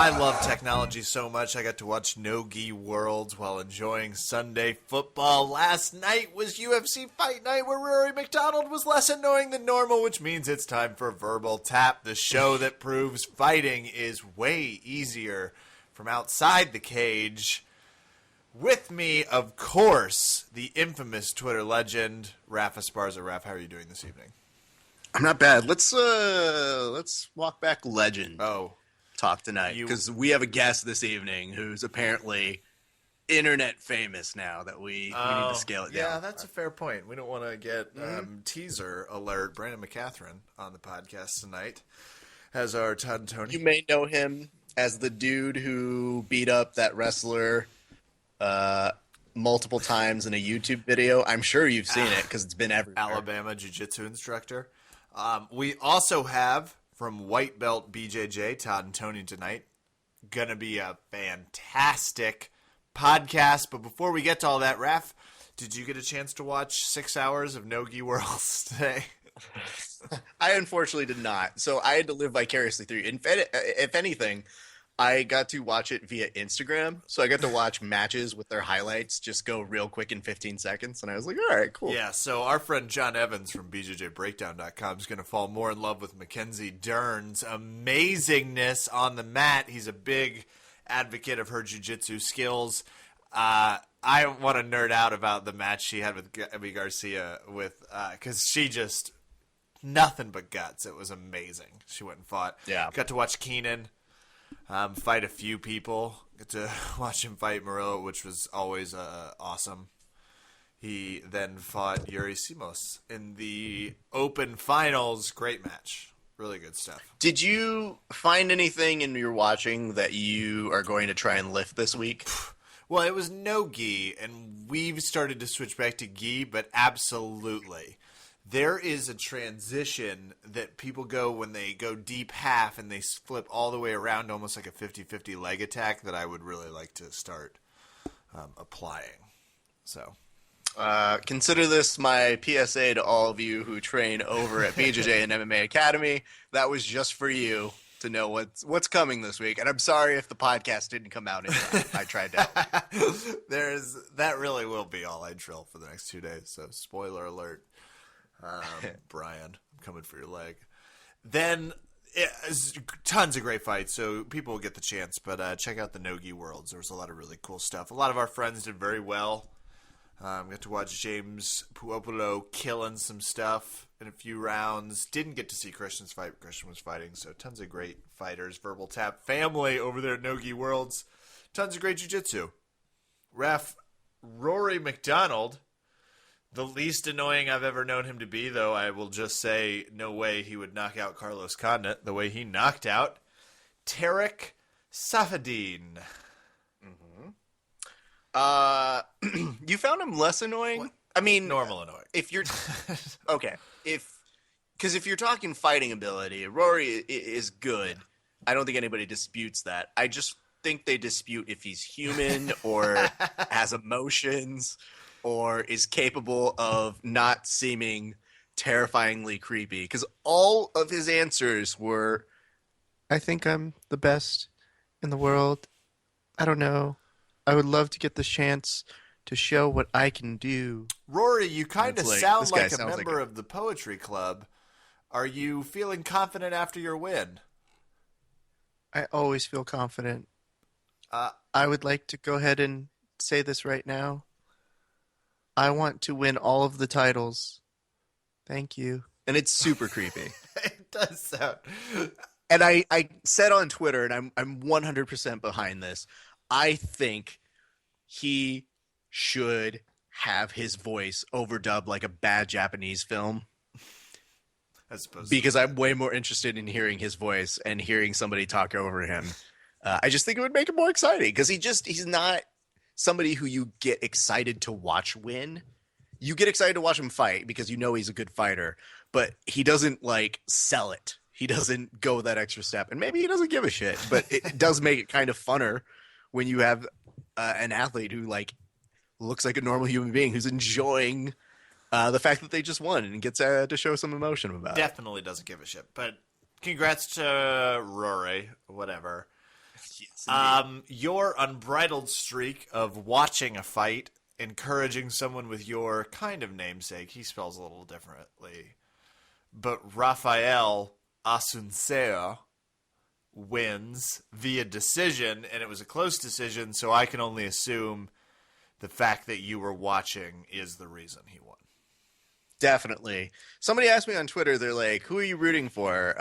I love technology so much. I got to watch No-Gi Worlds while enjoying Sunday football. Last night was UFC Fight Night where Rory McDonald was less annoying than normal, which means it's time for Verbal Tap, the show that proves fighting is way easier from outside the cage. With me, of course, the infamous Twitter legend, Raph Esparza. Raph, how are you doing this evening? I'm not bad. Let's walk back legend. Talk tonight, because we have a guest this evening who's apparently internet famous now that we need to scale it down. Yeah, that's a fair point. We don't want to get teaser alert. Brandon Mccaghren on the podcast tonight as our Todd and Tony. You may know him as the dude who beat up that wrestler multiple times in a YouTube video. I'm sure you've seen it because it's been everywhere. Alabama jiu-jitsu instructor. We also have from White Belt BJJ, Todd and Tony tonight. Gonna be a fantastic podcast. But before we get to all that, Raph, did you get a chance to watch 6 hours of No-Gi Worlds today? I unfortunately did not. So I had to live vicariously through you. If anything, I got to watch it via Instagram. So I got to watch matches with their highlights just go real quick in 15 seconds. And I was like, all right, cool. Yeah, so our friend John Evans from BJJBreakdown.com is going to fall more in love with Mackenzie Dern's amazingness on the mat. He's a big advocate of her jiu-jitsu skills. I want to nerd out about the match she had with Gabby Garcia because she just nothing but guts. It was amazing. She went and fought. Yeah. Got to watch Keenan fight a few people. Got to watch him fight Murillo, which was always awesome. He then fought Yuri Simos in the Open Finals. Great match. Really good stuff. Did you find anything in your watching that you are going to try and lift this week? Well, it was no gi, and we've started to switch back to gi, but absolutely. There is a transition that people go when they go deep half and they flip all the way around almost like a 50-50 leg attack that I would really like to start applying. So, consider this my PSA to all of you who train over at BJJ and MMA Academy. That was just for you to know what's coming this week. And I'm sorry if the podcast didn't come out in time. I tried to help. That really will be all I drill for the next 2 days. So, spoiler alert. Brian, I'm coming for your leg. Then tons of great fights, so people will get the chance. But check out the No-Gi Worlds. There was a lot of really cool stuff. A lot of our friends did very well. Got to watch James Puopolo killing some stuff in a few rounds. Didn't get to see Christian's fight. Christian was fighting, so tons of great fighters. Verbal Tap family over there at No-Gi Worlds. Tons of great jiu-jitsu. Ref, Rory McDonald. The least annoying I've ever known him to be, though I will just say no way he would knock out Carlos Condit the way he knocked out Tarek Safadine. Mm-hmm. You found him less annoying? What? I mean, normal annoying. If you're okay, because if you're talking fighting ability, Rory is good. I don't think anybody disputes that. I just think they dispute if he's human or has emotions. Or is capable of not seeming terrifyingly creepy. Because all of his answers were, I think I'm the best in the world. I don't know. I would love to get the chance to show what I can do. Rory, you kind of sound like a member of the Poetry Club. Are you feeling confident after your win? I always feel confident. I would like to go ahead and say this right now. I want to win all of the titles. Thank you. And it's super creepy. It does sound. And I said on Twitter, and I'm 100% behind this, I think he should have his voice overdubbed like a bad Japanese film. Because I'm way more interested in hearing his voice and hearing somebody talk over him. I just think it would make it more exciting because he's not somebody who you get excited to watch win. You get excited to watch him fight because you know he's a good fighter, but he doesn't like sell it. He doesn't go that extra step, and maybe he doesn't give a shit, but it does make it kind of funner when you have an athlete who like looks like a normal human being who's enjoying the fact that they just won and gets to show some emotion about it. Definitely doesn't give a shit, but congrats to Rory, whatever. Yes, indeed. Your unbridled streak of watching a fight, encouraging someone with your kind of namesake. He spells a little differently. But Rafael Asunceo wins via decision, and it was a close decision, so I can only assume the fact that you were watching is the reason he won. Definitely. Somebody asked me on Twitter, they're like, who are you rooting for?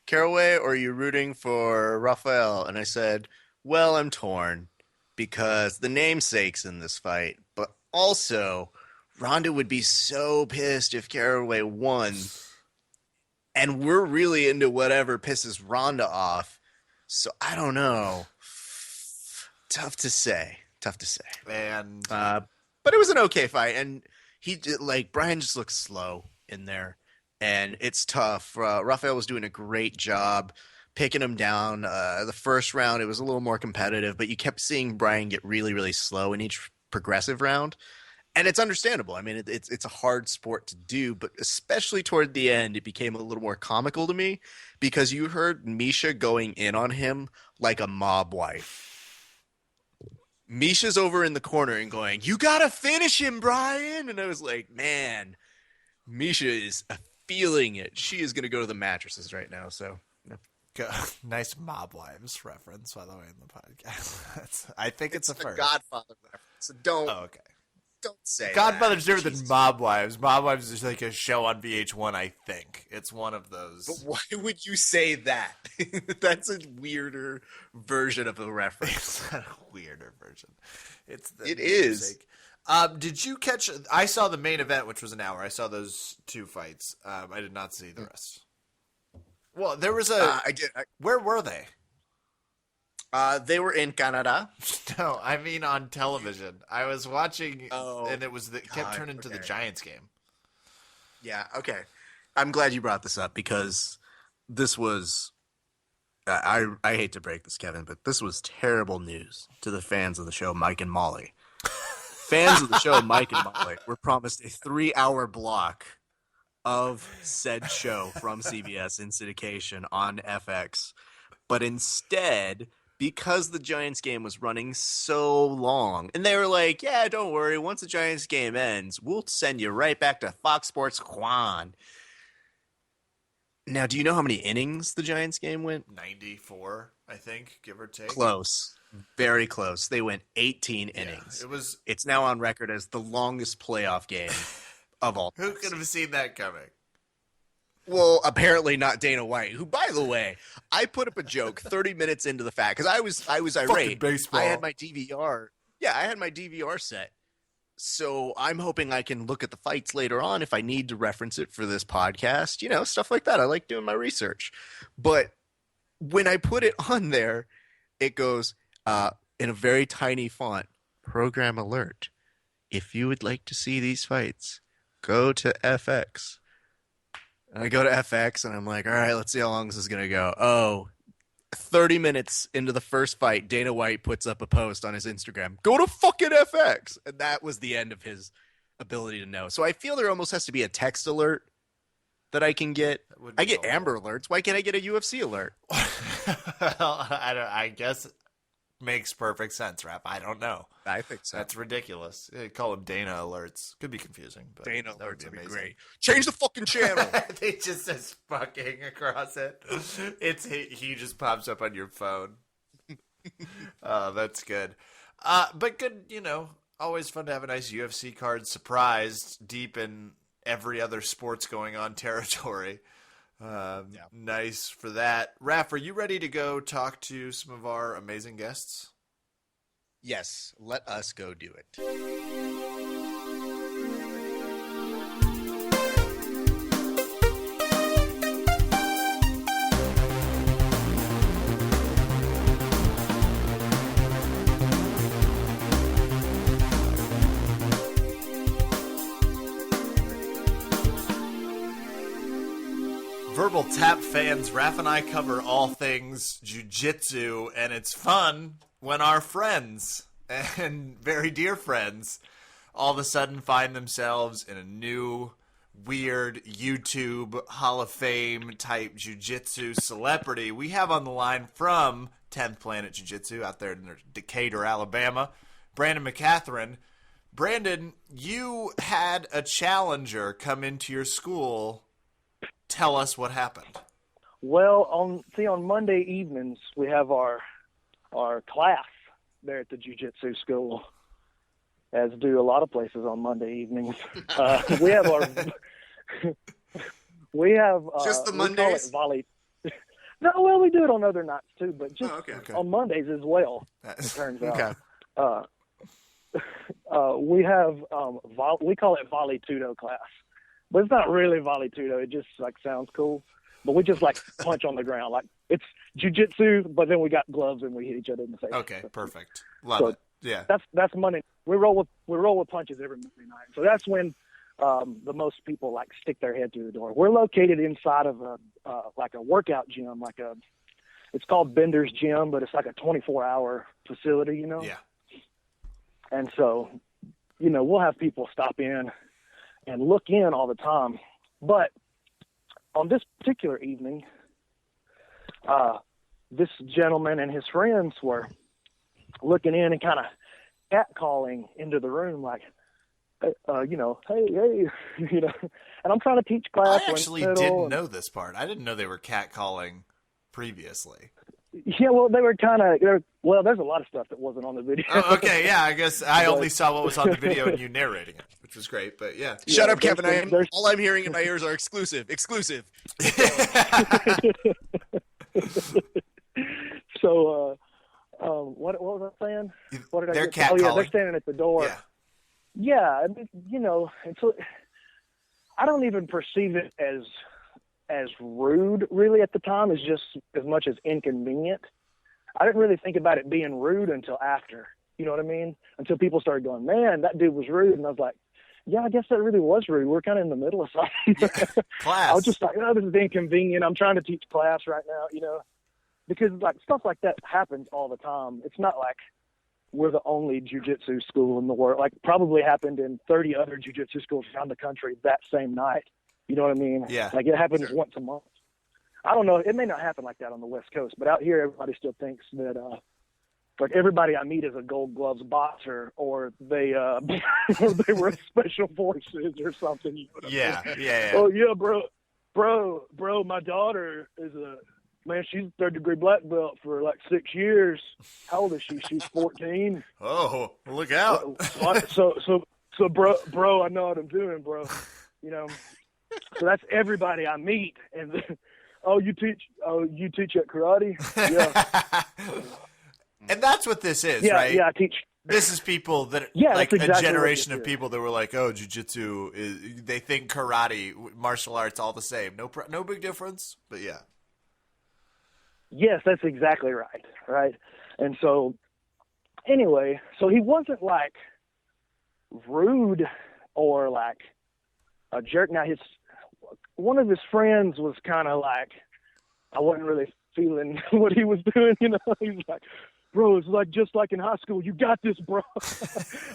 Caraway, or are you rooting for Rafael? And I said, well, I'm torn because the namesake's in this fight, but also Ronda would be so pissed if Caraway won. And we're really into whatever pisses Ronda off. So I don't know. Tough to say. And But it was an okay fight. And Brian just looks slow in there. And it's tough. Rafael was doing a great job picking him down. The first round, it was a little more competitive, but you kept seeing Brian get really, really slow in each progressive round. And it's understandable. I mean, it's a hard sport to do, but especially toward the end, it became a little more comical to me because you heard Misha going in on him like a mob wife. Misha's over in the corner and going, "You gotta finish him, Brian!" And I was like, man, Misha is feeling it. She is gonna go to the mattresses right now. So, nice Mob Wives reference, by the way, in the podcast. I think it's a first. Godfather reference. So don't. Oh, okay. Don't say Godfather's that. different than Mob Wives. Mob Wives is like a show on VH1, I think. It's one of those. But why would you say that? That's a weirder version of a reference. It's not a weirder version. It is. Did you catch... I saw the main event, which was an hour. I saw those two fights. I did not see the rest. Well, there was a... I did. Where were they? They were in Canada. No, I mean on television. I was watching, and it kept turning into the okay. Giants game. Yeah, okay. I'm glad you brought this up because this was I hate to break this, Kevin, but this was terrible news to the fans of the show Mike and Molly. Fans of the show Mike and Molly were promised a 3-hour block of said show from CBS in syndication on FX, but instead, because the Giants game was running so long, and they were like, yeah, don't worry, once the Giants game ends, we'll send you right back to Fox Sports Juan. Now, do you know how many innings the Giants game went? 94, I think, give or take. Close. Very close. They went 18 innings. It's now on record as the longest playoff game of all time. Who could have seen that coming? Well, apparently not Dana White, who, by the way, I put up a joke 30 minutes into the fact because I was irate. Baseball. I had my DVR. Yeah, I had my DVR set. So I'm hoping I can look at the fights later on if I need to reference it for this podcast, stuff like that. I like doing my research. But when I put it on there, it goes in a very tiny font, program alert. If you would like to see these fights, go to FX. And I go to FX and I'm like, all right, let's see how long this is going to go. 30 minutes into the first fight, Dana White puts up a post on his Instagram. Go to fucking FX. And that was the end of his ability to know. So I feel there almost has to be a text alert that I can get. I get Amber alerts. Why can't I get a UFC alert? Well, I guess it makes perfect sense, Rap. I don't know. I think so. That's ridiculous. They call them Dana alerts. Could be confusing, but Dana that would alerts would be amazing. great. Change the fucking channel. They just says fucking across it. He just pops up on your phone. Oh, that's good. But good, always fun to have a nice UFC card surprised deep in every other sports going on territory. Nice for that. Raph, are you ready to go talk to some of our amazing guests? Yes, let us go do it. Verbal Tap fans, Raph and I cover all things jiu-jitsu, and it's fun when our friends and very dear friends all of a sudden find themselves in a new weird YouTube Hall of Fame type jiu-jitsu celebrity we have on the line from 10th Planet Jiu-Jitsu out there in Decatur, Alabama, Brandon Mccaghren. Brandon, you had a challenger come into your school. Tell us what happened. Well, on Monday evenings, we have our class there at the jiu-jitsu school, as do a lot of places on Monday evenings. We have just the we Mondays? call it volley. No, well, we do it on other nights too, but just Okay. on Mondays as well. It turns out. Okay. We have we call it volley tudo class, but it's not really volley tudo. It just like sounds cool. But we just like punch on the ground, like it's jiu-jitsu, but then we got gloves and we hit each other in the face. Okay, perfect. Love it. Yeah. That's Monday. We roll with punches every Monday night. So that's when the most people like stick their head through the door. We're located inside of a workout gym, it's called Bender's Gym, but it's like a 24-hour facility, Yeah. And so, we'll have people stop in and look in all the time. But on this particular evening, this gentleman and his friends were looking in and kind of catcalling into the room, like, hey, and I'm trying to teach class. I actually didn't know this part. I didn't know they were catcalling previously. Yeah, well, they were kind of, there's a lot of stuff that wasn't on the video. Oh, okay, yeah, I guess I only saw what was on the video and you narrating it, which was great, but yeah. Shut up, Kevin. All I'm hearing in my ears are exclusive. So, what was I saying? What did they're I catcalling. Oh, yeah, they're standing at the door. Yeah. And so I don't even perceive it as rude really at the time, as just as much as inconvenient. I didn't really think about it being rude until after, you know what I mean? Until people started going, man, that dude was rude. And I was like, yeah, I guess that really was rude. We're kind of in the middle of something. Yeah. Class. I was just like, this is inconvenient. I'm trying to teach class right now, because like stuff like that happens all the time. It's not like we're the only jiu-jitsu school in the world. Like probably happened in 30 other jiu-jitsu schools around the country that same night. You know what I mean? Yeah. Like it happens once a month. I don't know. It may not happen like that on the West Coast, but out here, everybody still thinks that, like everybody I meet is a Gold Gloves boxer, or they they were special forces or something. You know what I mean? Yeah. Oh yeah, bro. My daughter is she's a third-degree black belt for like 6 years. How old is she? She's 14. Oh, look out. So bro, I know what I'm doing, bro. So that's everybody I meet. And you teach at karate? Yeah. And that's what this is, yeah, right? Yeah, I teach. This is people that, that's exactly a generation of people that were like, oh, jiu-jitsu, they think karate, martial arts, all the same. No big difference, but yeah. Yes, that's exactly right. And so, anyway, so he wasn't like rude or like a jerk. Now one of his friends was kind of like, I wasn't really feeling what he was doing. He's like, bro, it's like just like in high school. You got this, bro.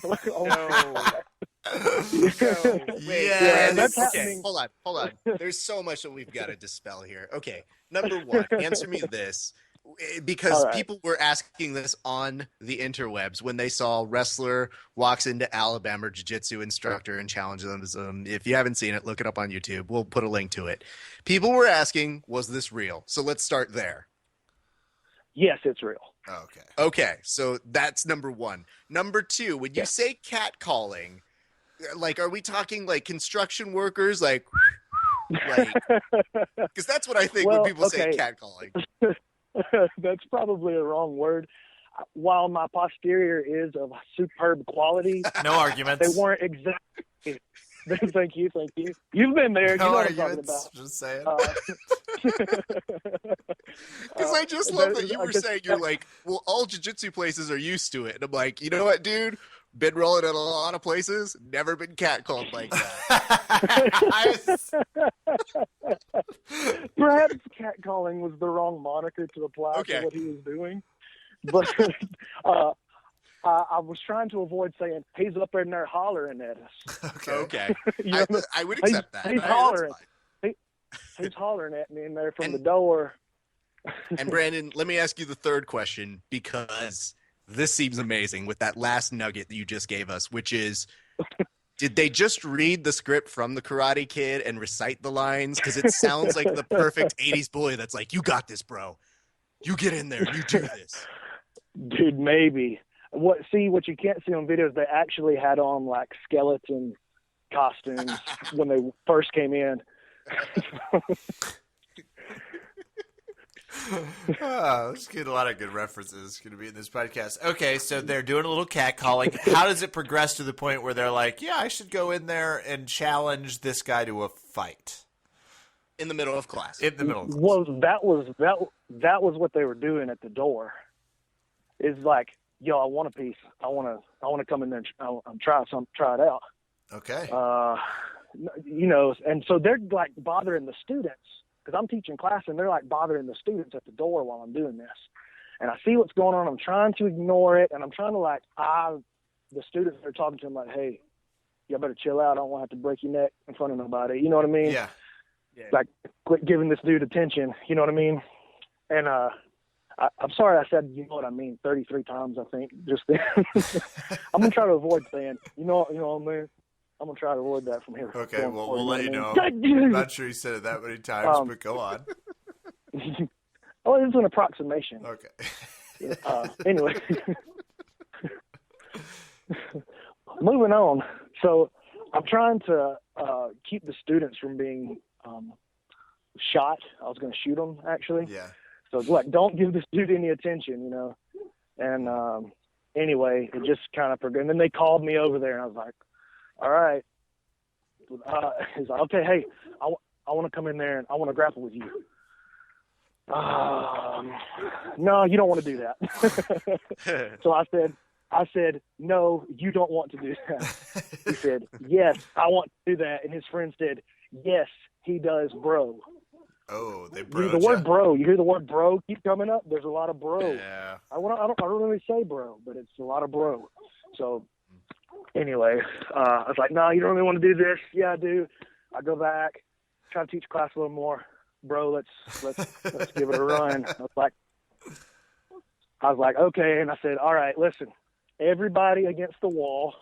Like, No. Wait, Yeah, that's okay, happening. hold on. There's so much that we've got to dispel here. Okay, number one, answer me this. Because people were asking this on the interwebs when they saw wrestler walks into Alabama jiu-jitsu instructor and challenges them. If you haven't seen it, look it up on YouTube. We'll put a link to it. People were asking, was this real? So let's start there. Yes, it's real. Okay, so that's number one. Number two, when you say catcalling, like, are we talking like construction workers, like, because that's what I think when people say catcalling. That's probably a wrong word. While my posterior is of superb quality, No arguments. they weren't exactly. Thank you. You've been there. No you know arguments. what I'm talking about. Just saying. Because I just love that you were saying, you're like, well, all jiu-jitsu places are used to it. And I'm like, you know what, dude? Been rolling at a lot of places, never been catcalled like that. Perhaps catcalling was the wrong moniker to apply to what he was doing. But I was trying to avoid saying he's up in there hollering at us. Okay. You know, I would accept that. He's All right, hollering. that's He's hollering at me in there from And- the door. fine. And Brandon, let me ask you the third question, because this seems amazing with that last nugget that you just gave us, which is, did they just read the script from the Karate Kid and recite the lines? Because it sounds like the perfect 80s bully that's like, you got this, bro. You get in there. You do this. Dude, maybe. What you can't see on videos, they actually had on like skeleton costumes when they first came in. Let's get a lot of good references going to be in this podcast. Okay, so they're doing a little catcalling. How does it progress to the point where they're like, yeah, I should go in there and challenge this guy to a fight? In the middle of class. In the middle of class. Well, that was what they were doing at the door. Is like, yo, I want a piece. I want to come in there and try it out. Okay. You know, and so they're like bothering the students because I'm teaching class, and they're like bothering the students at the door while I'm doing this. And I see what's going on. I'm trying to ignore it, and I'm trying to the students are talking to them like, hey, y'all better chill out. I don't want to have to break your neck in front of nobody. You know what I mean? Yeah. Like, quit giving this dude attention. You know what I mean? And I'm sorry I said, you know what I mean, 33 times, I think, just then. I'm going to try to avoid saying, you know what I mean? I'm going to try to avoid that from here. Okay, well, we'll let you know. I I'm mean? not sure you said it that many times, but go on. Oh, it's an approximation. Okay. Anyway. Moving on. So I'm trying to keep the students from being shot. I was going to shoot them, actually. Yeah. So it's like, don't give this dude any attention, you know. And anyway, it just kind of progressed. And then they called me over there, and I was like, all right. He's like, okay, hey, I want to come in there, and I want to grapple with you. No, you don't want to do that. So I said, no, you don't want to do that. He said, yes, I want to do that. And his friend said, yes, he does, bro. Oh, they You broke hear the word bro. You hear the word bro keep coming up. There's a lot of bro. Yeah. I don't really say bro, but it's a lot of bro. So anyway, I was like, no, you don't really want to do this. Yeah, I do. I go back, try to teach class a little more. Bro, let's give it a run. I was like, okay. And I said, all right, listen, everybody against the wall.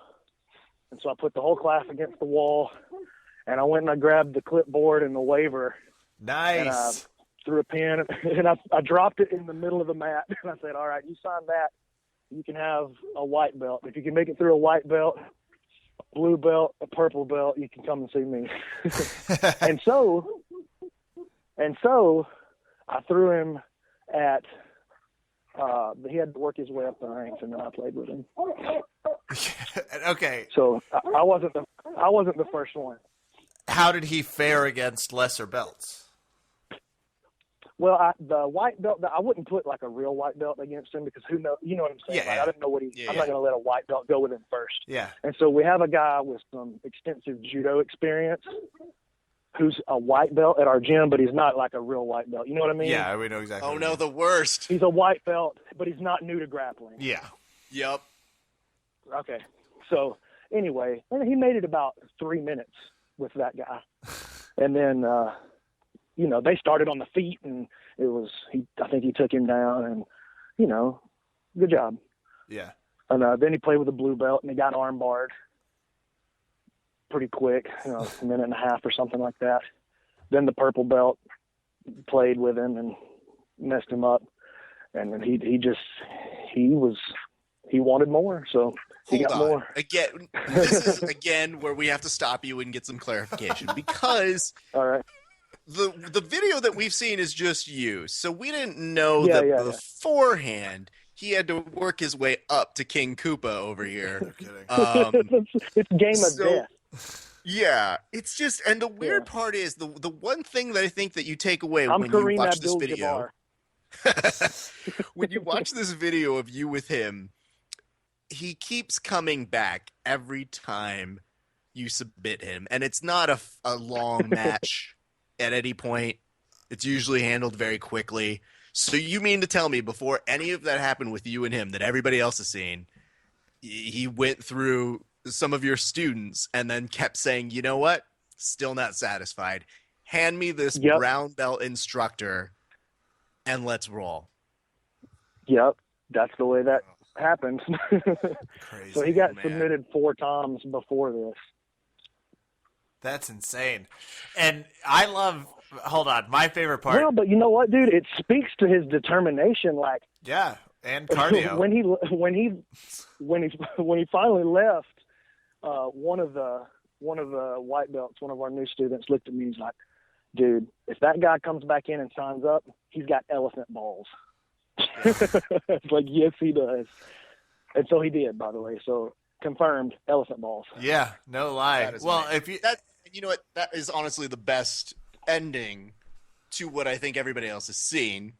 And so I put the whole class against the wall, and I went and I grabbed the clipboard and the waiver. Nice. And I threw a pen, and I dropped it in the middle of the mat. And I said, all right, you sign that, you can have a white belt. If you can make it through a white belt, a blue belt, a purple belt, you can come and see me. And so I threw him at he had to work his way up the ranks, and then I played with him. Okay. So I wasn't the first one. How did he fare against lesser belts? Well, the white belt, I wouldn't put like a real white belt against him because who knows? You know what I'm saying? Yeah, Like, I didn't know what I'm not going to let a white belt go with him first. Yeah. And so we have a guy with some extensive judo experience who's a white belt at our gym, but he's not like a real white belt. You know what I mean? Yeah, we know exactly. Oh, what no, you the worst. He's a white belt, but he's not new to grappling. mean. Yeah. Yep. Okay. So anyway, and he made it about 3 minutes with that guy. And then, they started on the feet, and I think he took him down, and, good job. Yeah. And then he played with a blue belt, and he got arm barred pretty quick, a minute and a half or something like that. Then the purple belt played with him and messed him up. And then he wanted more, so he got more. Again, this is again where we have to stop you and get some clarification because All right. the video that we've seen is just you. So we didn't know Yeah, that yeah. beforehand he had to work his way up to King Koopa over here. No kidding. It's game of death. Yeah, it's just, and the weird part is the one thing that I think that you take away I'm when Kareem you watch this Abdul-Jabbar. video, when you watch this video of you with him, he keeps coming back every time you submit him, and it's not a long match at any point. It's usually handled very quickly. So you mean to tell me before any of that happened with you and him that everybody else has seen, he went through some of your students and then kept saying, you know what? Still not satisfied. Hand me this brown belt instructor and let's roll. Yep. That's the way that happens. Crazy, so he got man. submitted 4 times before this. That's insane. And I love, hold on, my favorite part. Well, but you know what, dude? It speaks to his determination. Like, yeah, and cardio. when he finally left, one of the white belts, one of our new students, looked at me and was like, dude, if that guy comes back in and signs up, he's got elephant balls. It's like, yes, he does. And so he did, by the way. So confirmed, elephant balls. Yeah, no lie. Well, amazing. if you you know what, that is honestly the best ending to what I think everybody else has seen.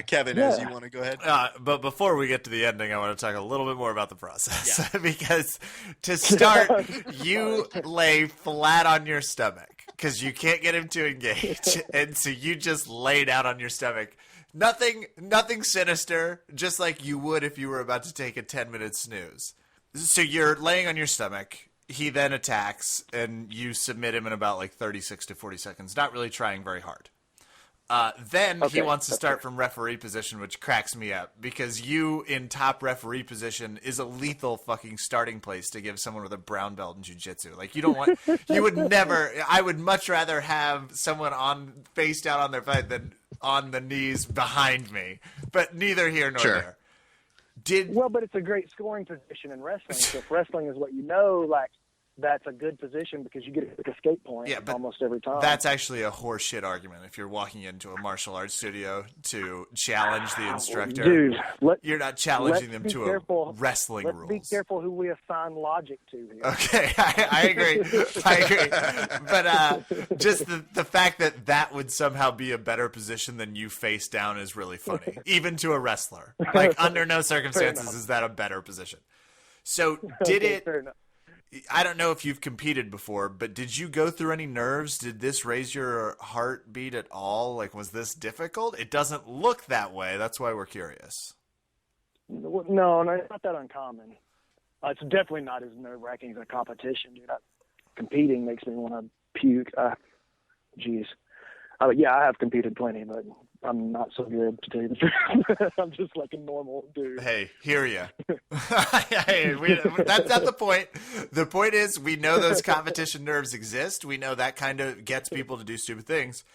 Kevin, as you want to go ahead? But before we get to the ending, I want to talk a little bit more about the process. Because to start, you lay flat on your stomach because you can't get him to engage. And so you just laid out on your stomach. Nothing sinister, just like you would if you were about to take a 10-minute snooze. So you're laying on your stomach. He then attacks, and you submit him in about like 36 to 40 seconds, not really trying very hard. Then he wants to start from referee position, which cracks me up because you in top referee position is a lethal fucking starting place to give someone with a brown belt in jiu-jitsu. Like you would never, I would much rather have someone face down on their fight than on the knees behind me, but neither here nor there. Well, but it's a great scoring position in wrestling. So if wrestling is what you know, like, that's a good position because you get a escape point almost every time. That's actually a horseshit argument if you're walking into a martial arts studio to challenge the instructor. Dude, you're not challenging them to a wrestling rules. Let's be careful who we assign logic to here. Okay, I agree. But just the fact that would somehow be a better position than you face down is really funny, even to a wrestler. Like, under no circumstances is that a better position. So fair enough. I don't know if you've competed before, but did you go through any nerves? Did this raise your heartbeat at all? Like, was this difficult? It doesn't look that way. That's why we're curious. No, it's not that uncommon. It's definitely not as nerve-wracking as a competition, dude. Competing makes me want to puke. Jeez. Yeah, I have competed plenty, but I'm not so good, to tell you the truth. I'm just like a normal dude. Hey, hear ya. That's not the point. The point is we know those competition nerves exist. We know that kind of gets people to do stupid things.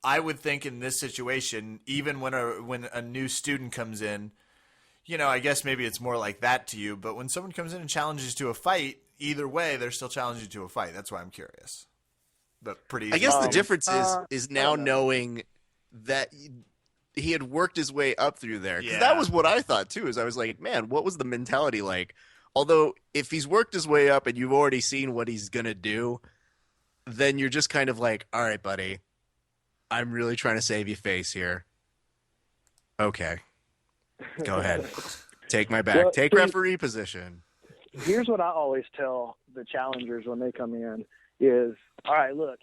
I would think in this situation, even when a new student comes in, you know, I guess maybe it's more like that to you, but when someone comes in and challenges you to a fight, either way, they're still challenging you to a fight. That's why I'm curious. But pretty easy. I guess the difference is now knowing that he had worked his way up through there. Because that was what I thought, too, is I was like, man, what was the mentality like? Although, if he's worked his way up and you've already seen what he's going to do, then you're just kind of like, all right, buddy, I'm really trying to save you face here. Okay. Go ahead. Take my back. Take referee position. Here's what I always tell the challengers when they come in is, all right, look,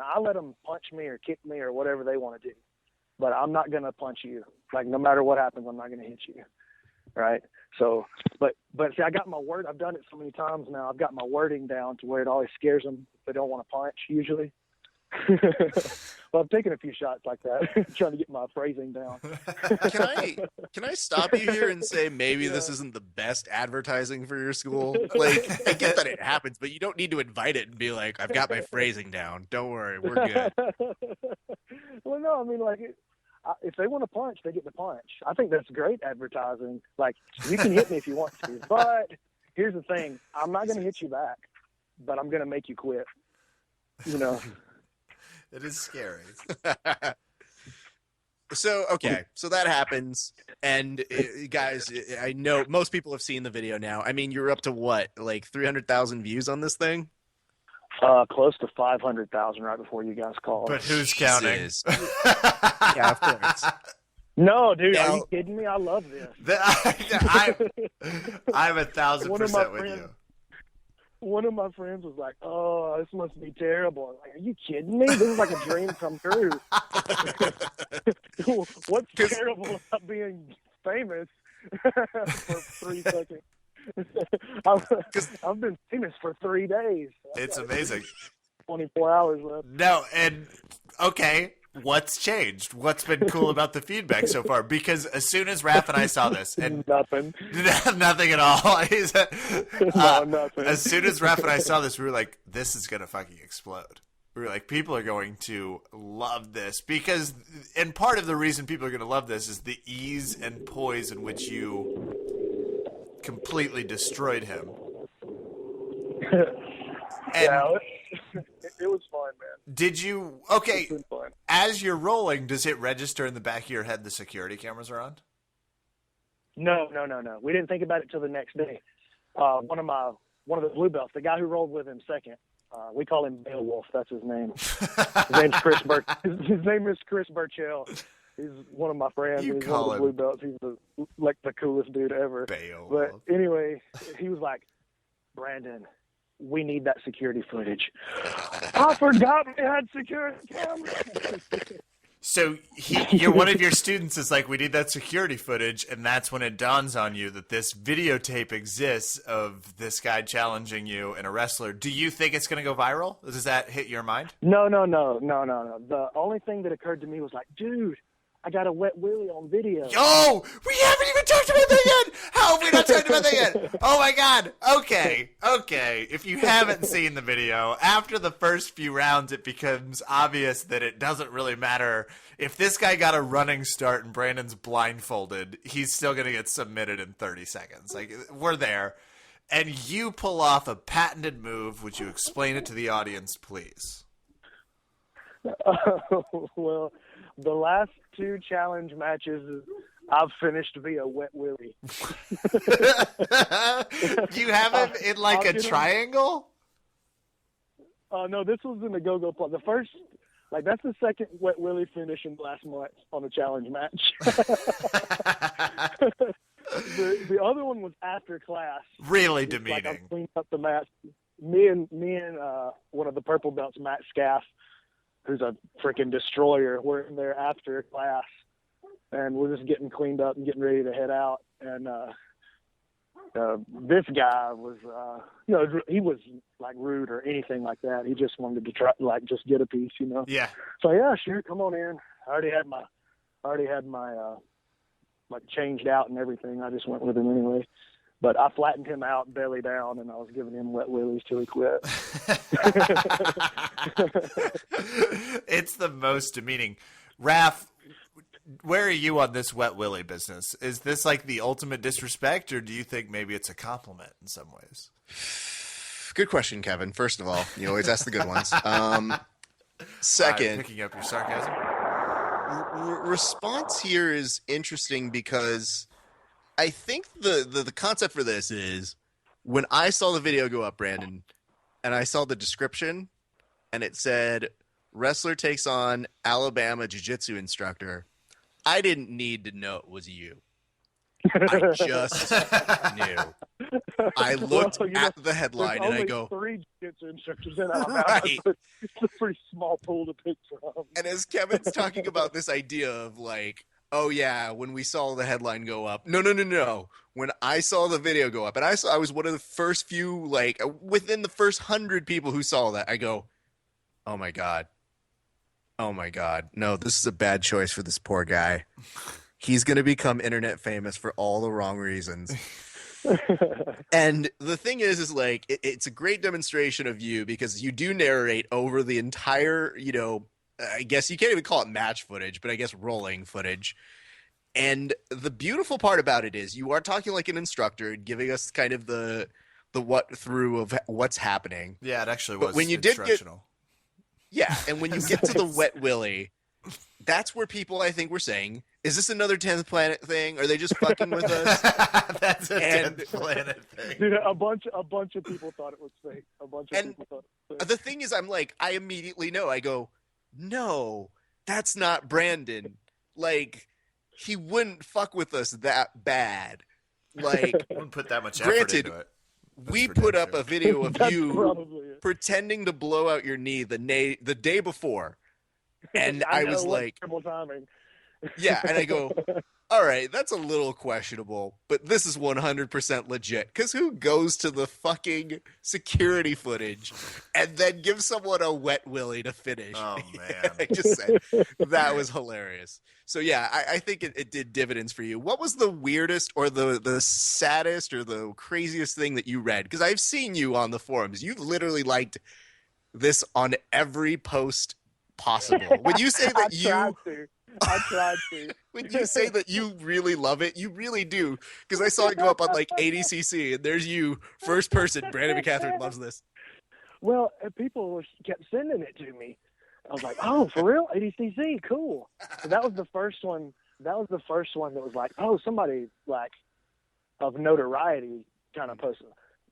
I let them punch me or kick me or whatever they want to do, but I'm not going to punch you. Like, no matter what happens, I'm not going to hit you. Right. So, but see, I got my word. I've done it so many times now. I've got my wording down to where it always scares them. They don't want to punch usually. Well, I've taken a few shots like that, trying to get my phrasing down. Can I stop you here and say maybe this isn't the best advertising for your school? Like, I get that it happens, but you don't need to invite it and be like, I've got my phrasing down. Don't worry, we're good. Well, no, I mean, like, if they want to punch, they get to punch. I think that's great advertising. Like, you can hit me if you want to, but here's the thing. I'm not going to hit you back, but I'm going to make you quit. You know? It is scary. So that happens. And guys, I know most people have seen the video now. I mean, you're up to what, like 300,000 views on this thing? Close to 500,000 right before you guys called. But who's counting? Yeah, of course. No, dude, are you kidding me? I love this. I'm 1,000% with you. One of my friends was like, "Oh, this must be terrible." I'm like, are you kidding me? This is like a dream come true. What's terrible about being famous for 3 seconds? I've been famous for 3 days. It's amazing. 24 hours left. No, and okay, what's changed? What's been cool about the feedback so far? Because as soon as Raph and I saw this, and Nothing. nothing at all. No, nothing. As soon as Raph and I saw this, we were like, "This is gonna fucking explode." We were like, "People are going to love this," because, and part of the reason people are going to love this is the ease and poise in which you completely destroyed him. Yeah, it was fun, man. Did you? Okay, It's been fun. as you're rolling, does it register in the back of your head the security cameras are on? No. We didn't think about it till the next day. One of the blue belts, the guy who rolled with him second, we call him Beowulf. That's his name. His name's Chris His name is Chris Burchell. He's one of my friends. You He's call one of the blue belts. He's the coolest dude ever. Beowulf. But anyway, he was like, Brandon, we need that security footage. I forgot we had security cameras. So you're one of your students is like, we need that security footage, and that's when it dawns on you that this videotape exists of this guy challenging you and a wrestler. Do you think it's going to go viral? Does that hit your mind? No. The only thing that occurred to me was like, dude, I got a wet willy on video. Oh, we haven't even talked about that yet. How have we not talked about that yet? Oh my God. Okay. If you haven't seen the video, after the first few rounds, it becomes obvious that it doesn't really matter. If this guy got a running start and Brandon's blindfolded, he's still going to get submitted in 30 seconds. Like, we're there. And you pull off a patented move. Would you explain it to the audience, please? Well, the last 2 challenge matches, I've finished via wet willy. You have him in like a triangle? No, this was in the go-go plot. The first, that's the second wet willy finish in last month on a challenge match. The other one was after class. Really I demeaning. cleaned up the mat. Me and one of the purple belts, Matt Scaff, who's a freaking destroyer. We're in there after class, and we're just getting cleaned up and getting ready to head out. And this guy was, he was like rude or anything like that. He just wanted to try, just get a piece, Yeah. So yeah, sure, come on in. I already had my changed out and everything. I just went with him anyway. But I flattened him out, belly down, and I was giving him wet willies till he quit. It's the most demeaning. Raph, where are you on this wet willy business? Is this like the ultimate disrespect, or do you think maybe it's a compliment in some ways? Good question, Kevin. First of all, you always ask the good ones. Second, picking up your sarcasm. Response here is interesting because I think the concept for this is when I saw the video go up, Brandon, and I saw the description, and it said wrestler takes on Alabama jiu-jitsu instructor, I didn't need to know it was you. I just knew. I looked at the headline and I go, 3 jiu-jitsu instructors in Alabama. Right. So it's a pretty small pool to pick from. and as Kevin's talking about this idea of like, oh yeah, when we saw the headline go up. No. When I saw the video go up, and I was one of the first few, like within the first 100 people who saw that, I go, oh my God. No, this is a bad choice for this poor guy. He's going to become internet famous for all the wrong reasons. And the thing is like, it's a great demonstration of you because you do narrate over the entire, I guess you can't even call it match footage, but I guess rolling footage. And the beautiful part about it is you are talking like an instructor, giving us kind of the what through of what's happening. Yeah, it actually was. But when you did and when you get to the wet willy, that's where people I think were saying, is this another 10th planet thing? Are they just fucking with us? That's a 10th planet thing. Dude, a bunch of people thought it was fake. People thought it was fake. The thing is, I'm like, I immediately know. I go, no, that's not Brandon. Like, he wouldn't fuck with us that bad. Like, wouldn't put that much effort into it. We put up a video of you probably it. pretending to blow out your knee the day before. And I was like, terrible timing. yeah, and I go, All right, that's a little questionable, but this is 100% legit. Because who goes to the fucking security footage and then gives someone a wet willy to finish? Oh, man. I just said that was hilarious. So yeah, I think it did dividends for you. What was the weirdest or the saddest or the craziest thing that you read? Because I've seen you on the forums. You've literally liked this on every post possible. When you say that I tried to. when you say that you really love it, you really do. Because I saw it go up on like ADCC, and there's you, first person. Brandon Mccaghren loves this. Well, people kept sending it to me. I was like, oh, for real? ADCC, cool. So that was the first one. That was the first one that was like, oh, somebody like of notoriety kind of posted.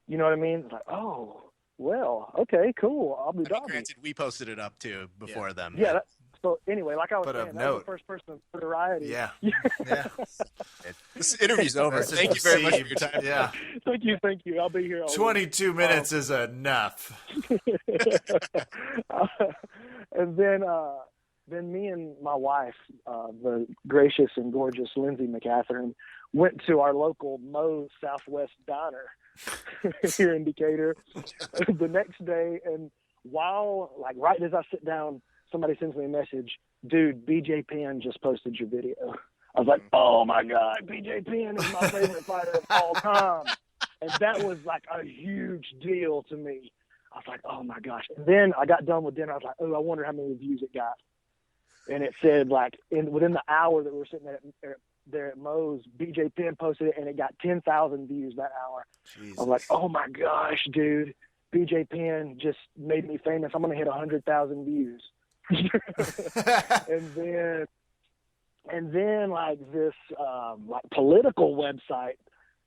You know what I mean? It's like, oh, well, okay, cool. I'll be doggy. Granted, we posted it up too before them. Yeah. So anyway, like I was But saying, of that was note. the first person of notoriety. Yeah. This interview's over. That's Thank you very much for your received. time. Yeah. Thank you. I'll be here all 22 minutes is enough. And then me and my wife, the gracious and gorgeous Lindsay Mccaghren, went to our local Moe's Southwest Diner here in Decatur the next day. And while, like, right as I sit down, somebody sends me a message, dude, BJ Penn just posted your video. I was like, oh my God, BJ Penn is my favorite fighter of all time. And that was like a huge deal to me. I was like, oh my gosh. And then I got done with dinner. I was like, oh, I wonder how many views it got. And it said, like, within the hour that we were sitting there at Moe's, BJ Penn posted it, and it got 10,000 views that hour. Jesus. I was like, oh my gosh, dude, BJ Penn just made me famous. I'm going to hit 100,000 views. and then like this like political website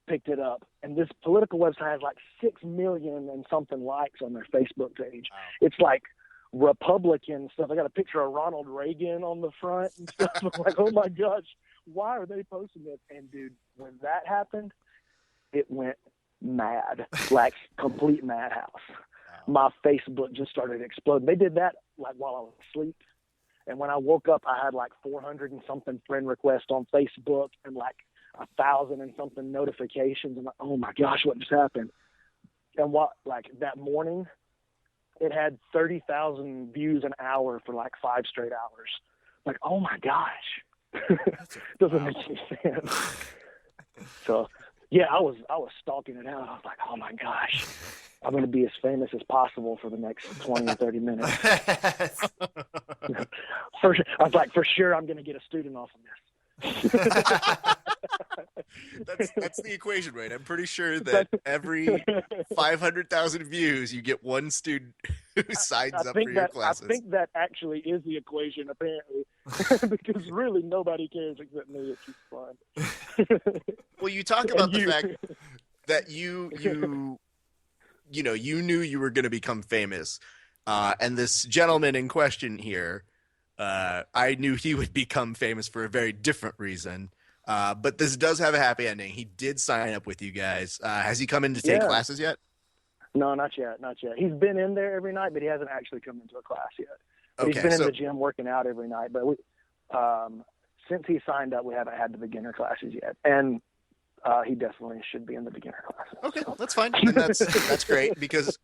picked it up, and this political website has like 6 million and something likes on their Facebook page. Wow. It's like Republican stuff. I got a picture of Ronald Reagan on the front and stuff. I'm like, oh my gosh, why are they posting this? And dude, when that happened, it went mad, like complete madhouse. My Facebook just started exploding. They did that like while I was asleep. And when I woke up, I had like 400 and something friend requests on Facebook and like 1,000 and something notifications. I'm like, oh my gosh, what just happened? And like that morning, it had 30,000 views an hour for like 5 straight hours. Like, oh my gosh. Doesn't make any sense. So yeah, I was stalking it out. I was like, oh my gosh. I'm going to be as famous as possible for the next 20 or 30 minutes. I was like, for sure, I'm going to get a student off of this. That's the equation, right? I'm pretty sure that every 500,000 views, you get one student who signs up for your classes. I think that actually is the equation, apparently, because really nobody cares except me. It's just fun. Well, you talk about the fact that you knew you were going to become famous. And this gentleman in question here, I knew he would become famous for a very different reason. But this does have a happy ending. He did sign up with you guys. Has he come in to take classes yet? No, not yet. He's been in there every night, but he hasn't actually come into a class yet. But Okay, he's been in the gym working out every night. But since he signed up, we haven't had the beginner classes yet. And he definitely should be in the beginner classes. Okay, that's fine. And that's great, because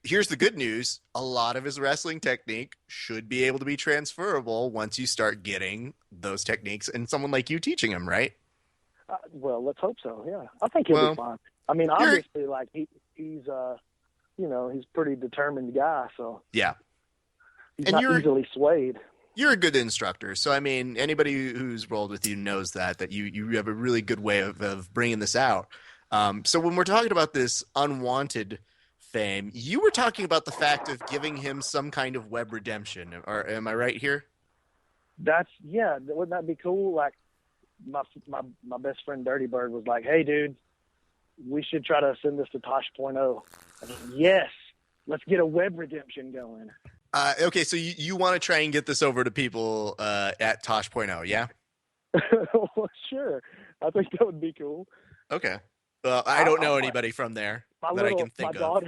here's the good news. A lot of his wrestling technique should be able to be transferable once you start getting those techniques and someone like you teaching him, right? Well, let's hope so, yeah. I think he'll be fine. I mean, obviously, like, he's he's a pretty determined guy, so yeah. He's not easily swayed. You're a good instructor. So, I mean, anybody who's rolled with you knows that you have a really good way of bringing this out. So when we're talking about this unwanted fame, you were talking about the fact of giving him some kind of web redemption. Or am I right here? Wouldn't that be cool? Like, my best friend Dirty Bird was like, hey, dude, we should try to send this to Tosh.0. I said, yes, let's get a web redemption going. Okay, so you want to try and get this over to people at Tosh.0, yeah? Well, sure. I think that would be cool. Okay. Well, I don't know anybody from there that I can think of.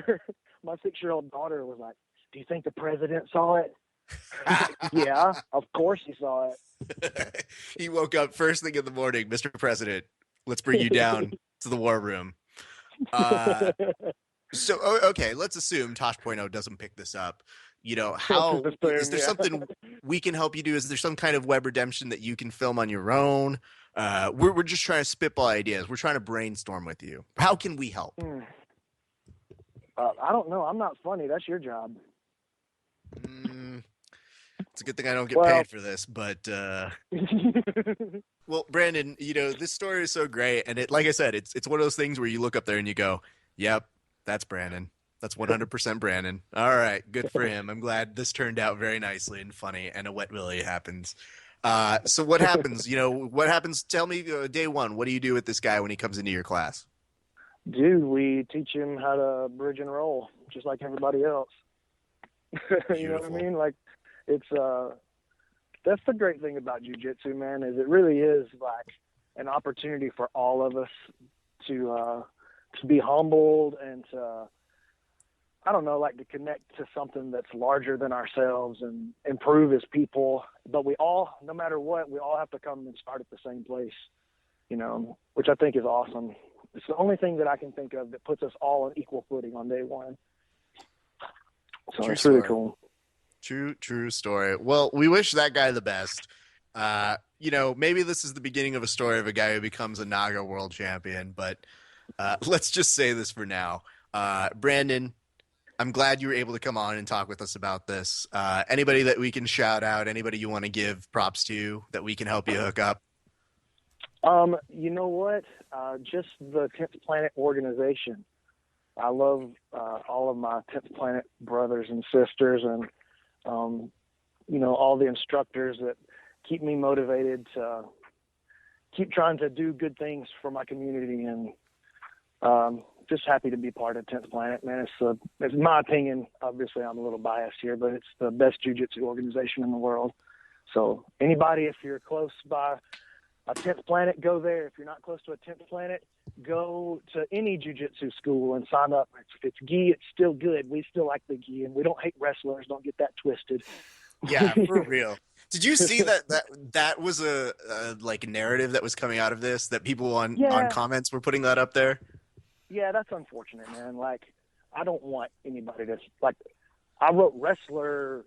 My 6-year-old daughter was like, do you think the president saw it? Yeah, of course he saw it. He woke up first thing in the morning, Mr. President, let's bring you down to the war room. Okay, let's assume Tosh.0 doesn't pick this up. You know, how is there something we can help you do? Is there some kind of web redemption that you can film on your own? We're just trying to spitball ideas. We're trying to brainstorm with you. How can we help? I don't know. I'm not funny. That's your job. It's a good thing I don't get paid for this, but well, Brandon, you know, this story is so great, and like I said, it's one of those things where you look up there and you go, "Yep, that's Brandon. That's 100% Brandon." All right, good for him. I'm glad this turned out very nicely and funny, and a wet willy happens. So what happens? You know, what happens? Tell me, day one, what do you do with this guy when he comes into your class? Dude, we teach him how to bridge and roll, just like everybody else. You know what I mean? Like, it's that's the great thing about jiu-jitsu, man, is it really is like an opportunity for all of us to be humbled and to, I don't know, like to connect to something that's larger than ourselves and improve as people. But we all, no matter what, we all have to come and start at the same place, you know, which I think is awesome. It's the only thing that I can think of that puts us all on equal footing on day one. So it's really cool. True story. Well, we wish that guy the best. You know, maybe this is the beginning of a story of a guy who becomes a Naga world champion, but let's just say this for now. Brandon, I'm glad you were able to come on and talk with us about this. Anybody that we can shout out, anybody you want to give props to that we can help you hook up? You know what? Just the 10th Planet organization. I love all of my 10th Planet brothers and sisters and, you know, all the instructors that keep me motivated to keep trying to do good things for my community. And just happy to be part of 10th Planet, man. It's my opinion. Obviously, I'm a little biased here, but it's the best jiu-jitsu organization in the world. So anybody, if you're close by a 10th Planet, go there. If you're not close to a 10th Planet, go to any jiu-jitsu school and sign up. If it's gi, it's still good. We still like the gi, and we don't hate wrestlers. Don't get that twisted. Yeah, for real. Did you see that was a like narrative that was coming out of this, that people on comments were putting that up there? Yeah, that's unfortunate, man. Like, I don't want anybody to, like, I wrote wrestler.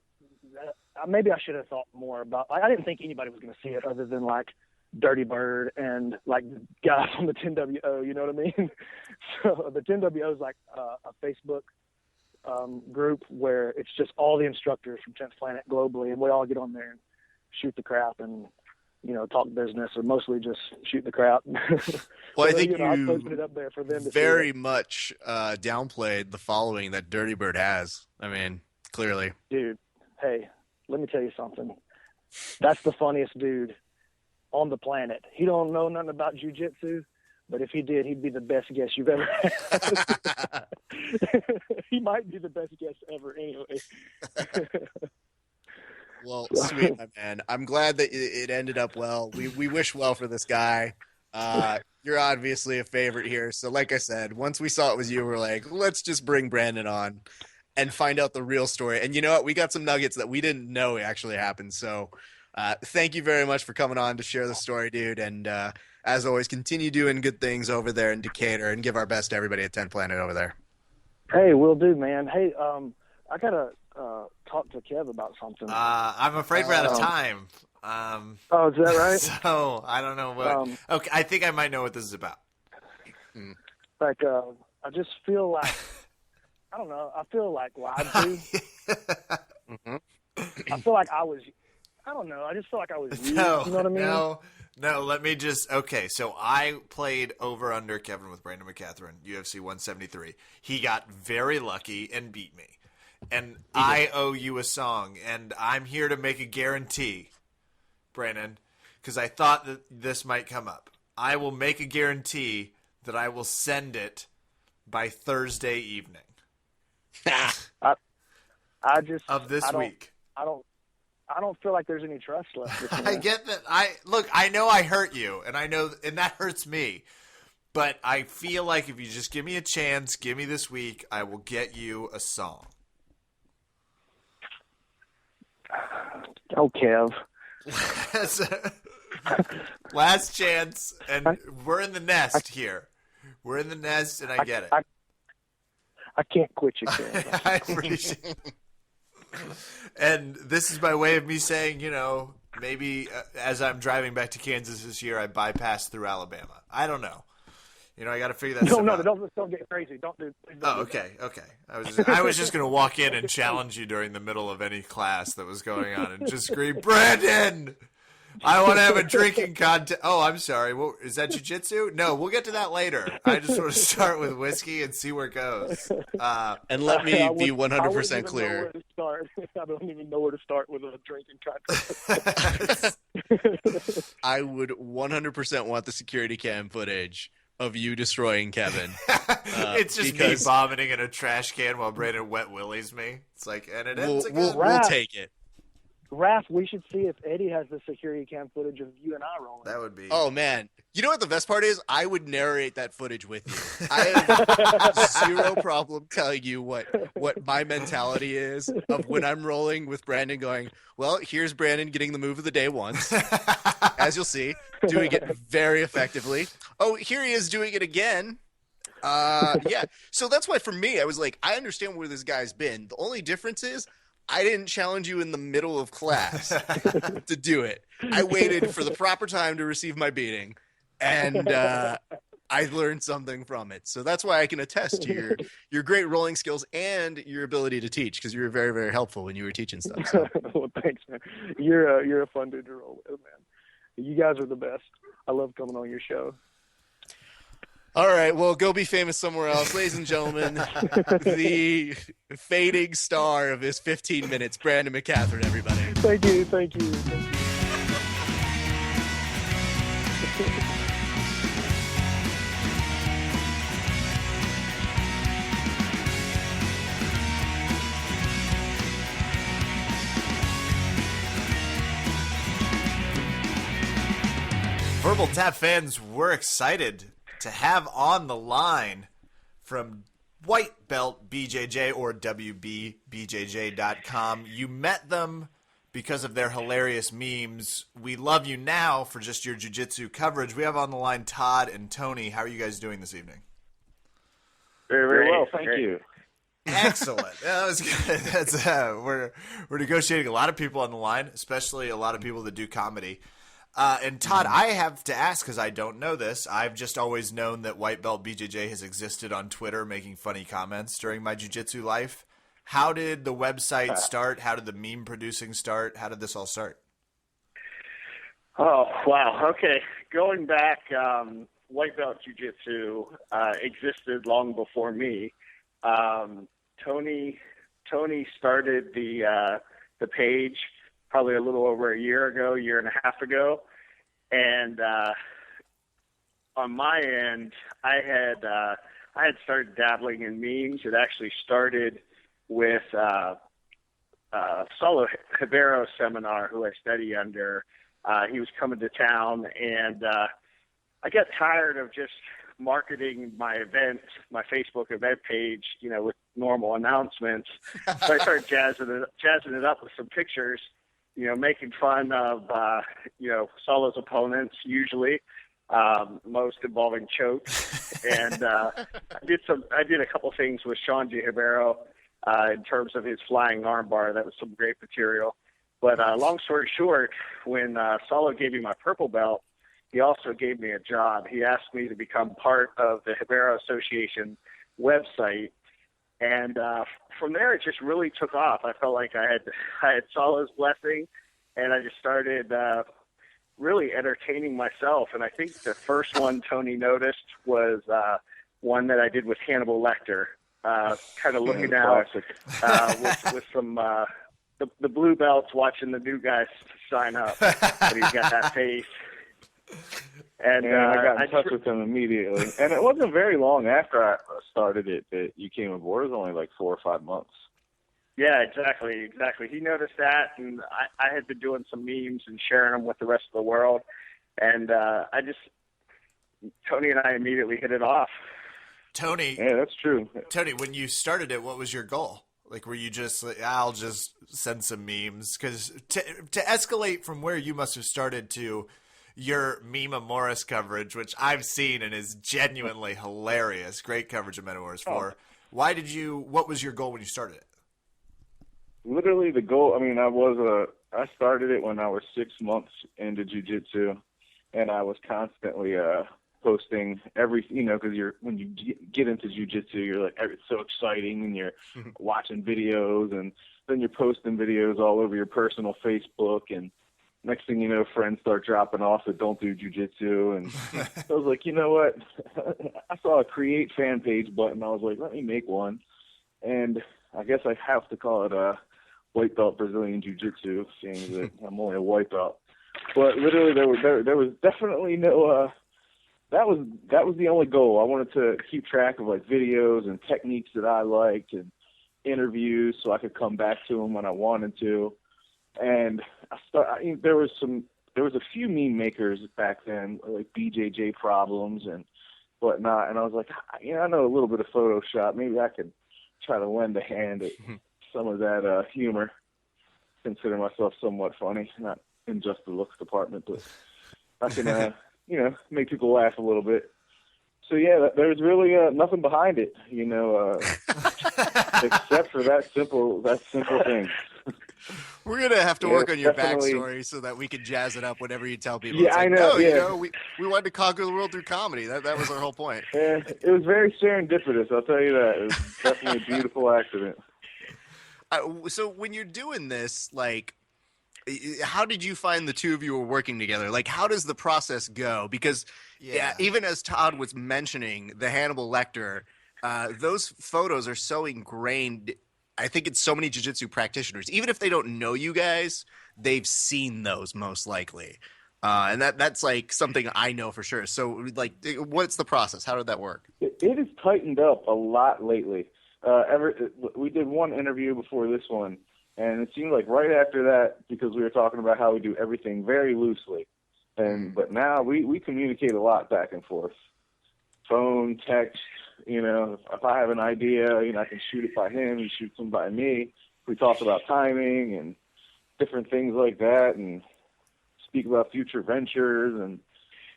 Maybe I should have thought more about, like, I didn't think anybody was going to see it other than, like, Dirty Bird and, like, guys on the 10WO, you know what I mean? So the 10WO is, like, a Facebook group where it's just all the instructors from 10th Planet globally, and we all get on there and shoot the crap and, you know, talk business, or mostly just shoot the crap. Well, I think I posted it up there for them to very much downplayed the following that Dirty Bird has. I mean, clearly. Dude, hey, let me tell you something. That's the funniest dude on the planet. He don't know nothing about jiu-jitsu, but if he did, he'd be the best guest you've ever had. He might be the best guest ever anyway. Well, sweet, my man. I'm glad that it ended up well. We wish well for this guy. You're obviously a favorite here. So like I said, once we saw it was you, we're like, let's just bring Brandon on and find out the real story. And you know what? We got some nuggets that we didn't know actually happened. So thank you very much for coming on to share the story, dude. And as always, continue doing good things over there in Decatur and give our best to everybody at 10 Planet over there. Hey, will do, man. Hey, I got to talk to Kev about something. I'm afraid we're out of time. Oh, is that right? So I don't know what. Okay, I think I might know what this is about. Like, I just feel like, I don't know. I feel like lied to. I feel like I was. I don't know. I just feel like I was used. You know what I mean? No. Let me just. Okay, so I played over under Kevin with Brandon Mccaghren, UFC 173. He got very lucky and beat me. And I owe you a song, and I'm here to make a guarantee, Brandon, because I thought that this might come up. I will make a guarantee that I will send it by Thursday evening. I just of this week. I don't feel like there's any trust left. I get that. I know I hurt you, and that hurts me. But I feel like if you just give me a chance, give me this week, I will get you a song. Oh, Kev. Last chance, and we're in the nest here. We're in the nest, and I get it. I can't quit you, Kev. I appreciate it. And this is my way of me saying, maybe as I'm driving back to Kansas this year, I bypass through Alabama. I don't know. I got to figure that out. Don't get crazy. Don't do. Okay. I was just going to walk in and challenge you during the middle of any class that was going on and just scream, Brandon, I want to have a drinking contest. Oh, I'm sorry. Is that jiu-jitsu? No, we'll get to that later. I just want to start with whiskey and see where it goes. And let me be 100% clear. I don't even know where to start with a drinking contest. I would 100% want the security cam footage of you destroying Kevin. It's just me vomiting in a trash can while Brandon wet willies me. It's like, and it ends again. We'll take it. Raph, we should see if Eddie has the security cam footage of you and I rolling. That would be. Oh man, you know what the best part is? I would narrate that footage with you. I have zero problem telling you what my mentality is of when I'm rolling with Brandon. Going, well, here's Brandon getting the move of the day once, as you'll see, doing it very effectively. Oh, here he is doing it again. Yeah. So that's why for me, I was like, I understand where this guy's been. The only difference is I didn't challenge you in the middle of class to do it. I waited for the proper time to receive my beating, and I learned something from it. So that's why I can attest to your great rolling skills and your ability to teach, because you were very, very helpful when you were teaching stuff. So. Well, thanks, man. You're a fun dude to roll with, man. You guys are the best. I love coming on your show. All right, well, go be famous somewhere else. Ladies and gentlemen, the fading star of his 15 minutes, Brandon Mccaghren, everybody. Thank you. Verbal Tap fans, we're excited to have on the line from White Belt BJJ or WBBJJ.com. You met them because of their hilarious memes. We love you now for just your jiu-jitsu coverage. We have on the line Todd and Tony. How are you guys doing this evening? Very well, thank you. Excellent. That was good. That's, we're negotiating a lot of people on the line, especially a lot of people that do comedy. And Todd, I have to ask because I don't know this. I've just always known that White Belt BJJ has existed on Twitter making funny comments during my jiu-jitsu life. How did the website start? How did the meme producing start? How did this all start? Oh, wow. Okay. Going back, White Belt Jiu-Jitsu existed long before me. Tony started the page probably a little over a year and a half ago. And on my end, I had started dabbling in memes. It actually started with Saulo Ribeiro seminar, who I study under. He was coming to town, and I got tired of just marketing my event, my Facebook event page, with normal announcements. So I started jazzing it up with some pictures, making fun of, Saulo's opponents, usually, most involving chokes. And I did a couple things with Shanji Ribeiro in terms of his flying armbar. That was some great material. But long story short, when Saulo gave me my purple belt, he also gave me a job. He asked me to become part of the Ribeiro Association website. And from there, it just really took off. I felt like I had Saulo's blessing, and I just started really entertaining myself. And I think the first one Tony noticed was one that I did with Hannibal Lecter, kind of looking out with some the blue belts watching the new guys sign up. But he's got that face. And I got in touch with him immediately. And it wasn't very long after I started it that you came aboard. It was only like 4 or 5 months. Yeah, exactly. He noticed that, and I had been doing some memes and sharing them with the rest of the world. And Tony and I immediately hit it off. Tony. Yeah, that's true. Tony, when you started it, what was your goal? Like, were you just like, I'll just send some memes? Because to escalate from where you must have started to your Mima Morris coverage, which I've seen and is genuinely hilarious, great coverage of Mima Morris 4. What was your goal when you started it? Literally the goal, I mean, I started it when I was 6 months into jiu-jitsu, and I was constantly posting because when you get into jiu-jitsu, you're like, it's so exciting, and you're watching videos, and then you're posting videos all over your personal Facebook, and next thing you know, friends start dropping off that don't do jiu-jitsu, and I was like, you know what? I saw a create fan page button. I was like, let me make one, and I guess I have to call it a White Belt Brazilian Jiu-Jitsu, seeing that I'm only a white belt. But literally, there was definitely no. That was the only goal. I wanted to keep track of like videos and techniques that I liked and interviews, so I could come back to them when I wanted to. And there was a few meme makers back then, like BJJ Problems and whatnot. And I was like, I know a little bit of Photoshop. Maybe I could try to lend a hand at some of that humor. Consider myself somewhat funny, not in just the looks department, but I can, make people laugh a little bit. So yeah, there's really nothing behind it, except for that simple thing. We're gonna have to work on your backstory so that we can jazz it up whenever you tell people. Yeah, I know. We wanted to conquer the world through comedy. That was our whole point. Yeah, it was very serendipitous. I'll tell you that. It was definitely a beautiful accident. So when you're doing this, like, how did you find the two of you were working together? Like, how does the process go? Because even as Todd was mentioning the Hannibal Lecter, those photos are so ingrained. I think it's so many jiu-jitsu practitioners, even if they don't know you guys, they've seen those most likely. And that's like something I know for sure. So like, what's the process? How did that work? It has tightened up a lot lately. We did one interview before this one, and it seemed like right after that, because we were talking about how we do everything very loosely, but now we communicate a lot back and forth, phone, text. If I have an idea, I can shoot it by him, he shoots them by me. We talk about timing and different things like that, and speak about future ventures and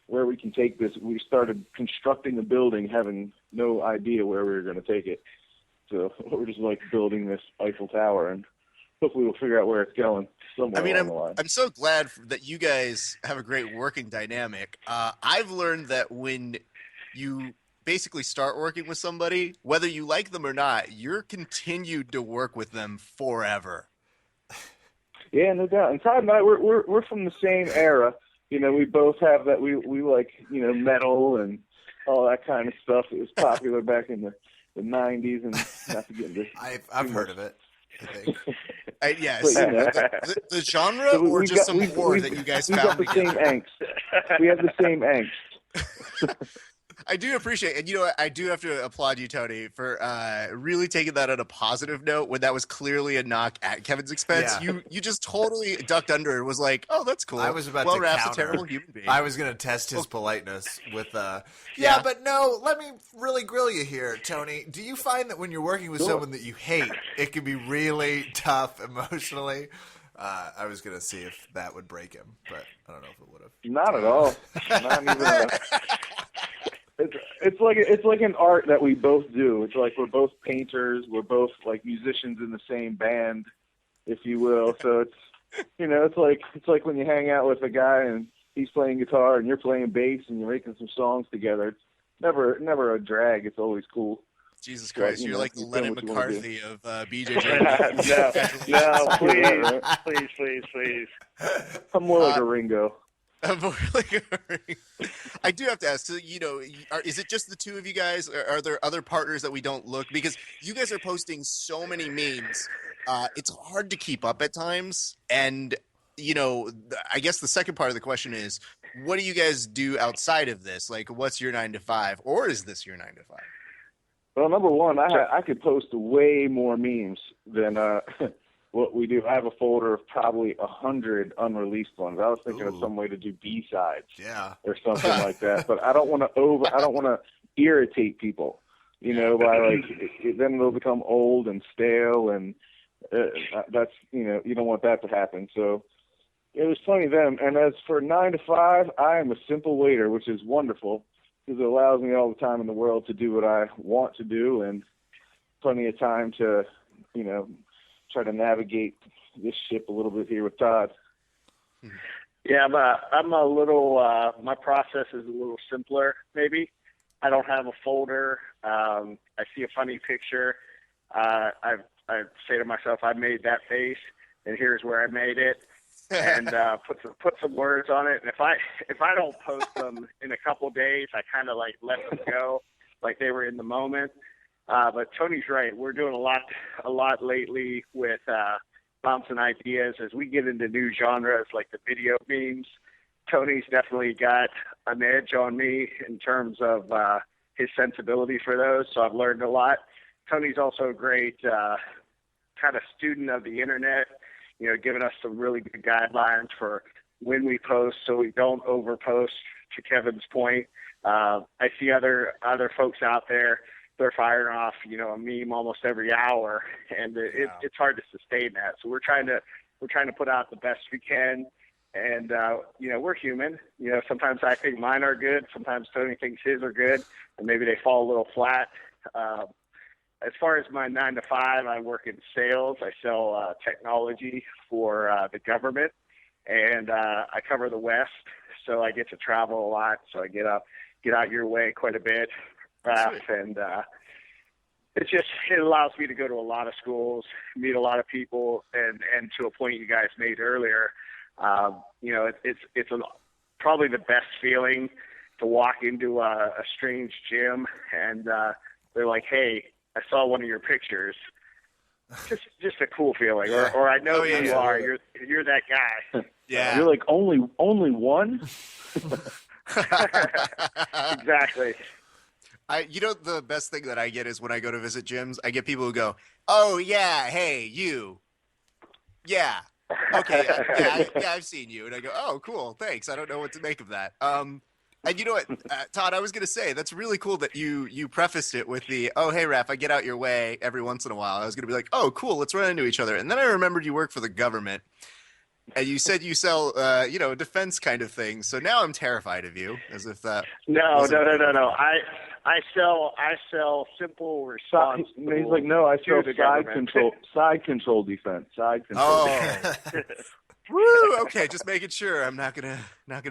where we can take this. We started constructing a building, having no idea where we were going to take it. So we're just like building this Eiffel Tower, and hopefully we'll figure out where it's going somewhere along the line. I'm so glad that you guys have a great working dynamic. I've learned that when you basically start working with somebody, whether you like them or not, you're continued to work with them forever. Yeah, no doubt. And Todd and I, we're from the same era. We both have that. We like metal and all that kind of stuff. It was popular back in the 90s, and not to get into. I've heard of it. I think. Yes. The genre, so or just some war that you guys found together? We got the same angst. We have the same angst. I do appreciate, and I do have to applaud you, Tony, for really taking that on a positive note when that was clearly a knock at Kevin's expense. Yeah. You just totally ducked under and was like, "Oh, that's cool." I was about to Raph's counter. A terrible human being. I was going to test his politeness with, but no. Let me really grill you here, Tony. Do you find that when you're working with someone that you hate, it can be really tough emotionally? I was going to see if that would break him, but I don't know if it would have. Not at all. Not even. It's like an art that we both do. It's like we're both painters. We're both like musicians in the same band, if you will. So it's like when you hang out with a guy and he's playing guitar and you're playing bass and you're making some songs together. It's never a drag. It's always cool. Jesus Christ, you're like the Lennon McCarthy of BJJ. No, please. I'm more like a Ringo. I do have to ask, so, is it just the two of you guys? Are there other partners that we don't look? Because you guys are posting so many memes. It's hard to keep up at times. And, I guess the second part of the question is, what do you guys do outside of this? Like, what's your 9 to 5? Or is this your 9 to 5? Well, number one, I could post way more memes than what we do. I have a folder of probably 100 unreleased ones. I was thinking of some way to do B-sides, or something like that. But I don't want to irritate people. by like then they'll become old and stale, and that's you don't want that to happen. So it was funny then. And as for 9 to 5, I am a simple waiter, which is wonderful because it allows me all the time in the world to do what I want to do, and plenty of time to try to navigate this ship a little bit here with Todd. Yeah, I'm a little. My process is a little simpler, maybe. I don't have a folder. I see a funny picture. I say to myself, I made that face, and here's where I made it, and put some words on it. And if I don't post them in a couple of days, I kind of like let them go, like they were in the moment. But Tony's right. We're doing a lot lately with bouncing ideas as we get into new genres like the video memes. Tony's definitely got an edge on me in terms of his sensibility for those, so I've learned a lot. Tony's also a great kind of student of the internet, giving us some really good guidelines for when we post so we don't overpost, to Kevin's point. I see other folks out there, they're firing off, a meme almost every hour, and it's hard to sustain that. So we're trying to put out the best we can. And, we're human. Sometimes I think mine are good. Sometimes Tony thinks his are good, and maybe they fall a little flat. As far as my 9 to 5, I work in sales. I sell technology for the government, and I cover the West, so I get to travel a lot. So I get out your way quite a bit, Raph, and it allows me to go to a lot of schools, meet a lot of people, and to a point you guys made earlier. It's probably the best feeling to walk into a strange gym and they're like, "Hey, I saw one of your pictures." Just a cool feeling. Yeah. Or I know who you are. You're that guy. Yeah. You're like only one. Exactly. The best thing that I get is when I go to visit gyms, I get people who go, "Oh yeah, hey you, yeah." Okay, I've seen you. And I go, "Oh, cool, thanks. I don't know what to make of that." And you know what, Todd, I was going to say, that's really cool that you prefaced it with the, "Oh, hey, Raph, I get out your way every once in a while." I was going to be like, "Oh, cool, let's run into each other." And then I remembered you work for the government, and you said you sell, defense kind of things. So now I'm terrified of you, as if that. No. I sell simple response. He's like, "No, I sell side control defense, side control." Oh. Woo! Okay, just making sure I'm not gonna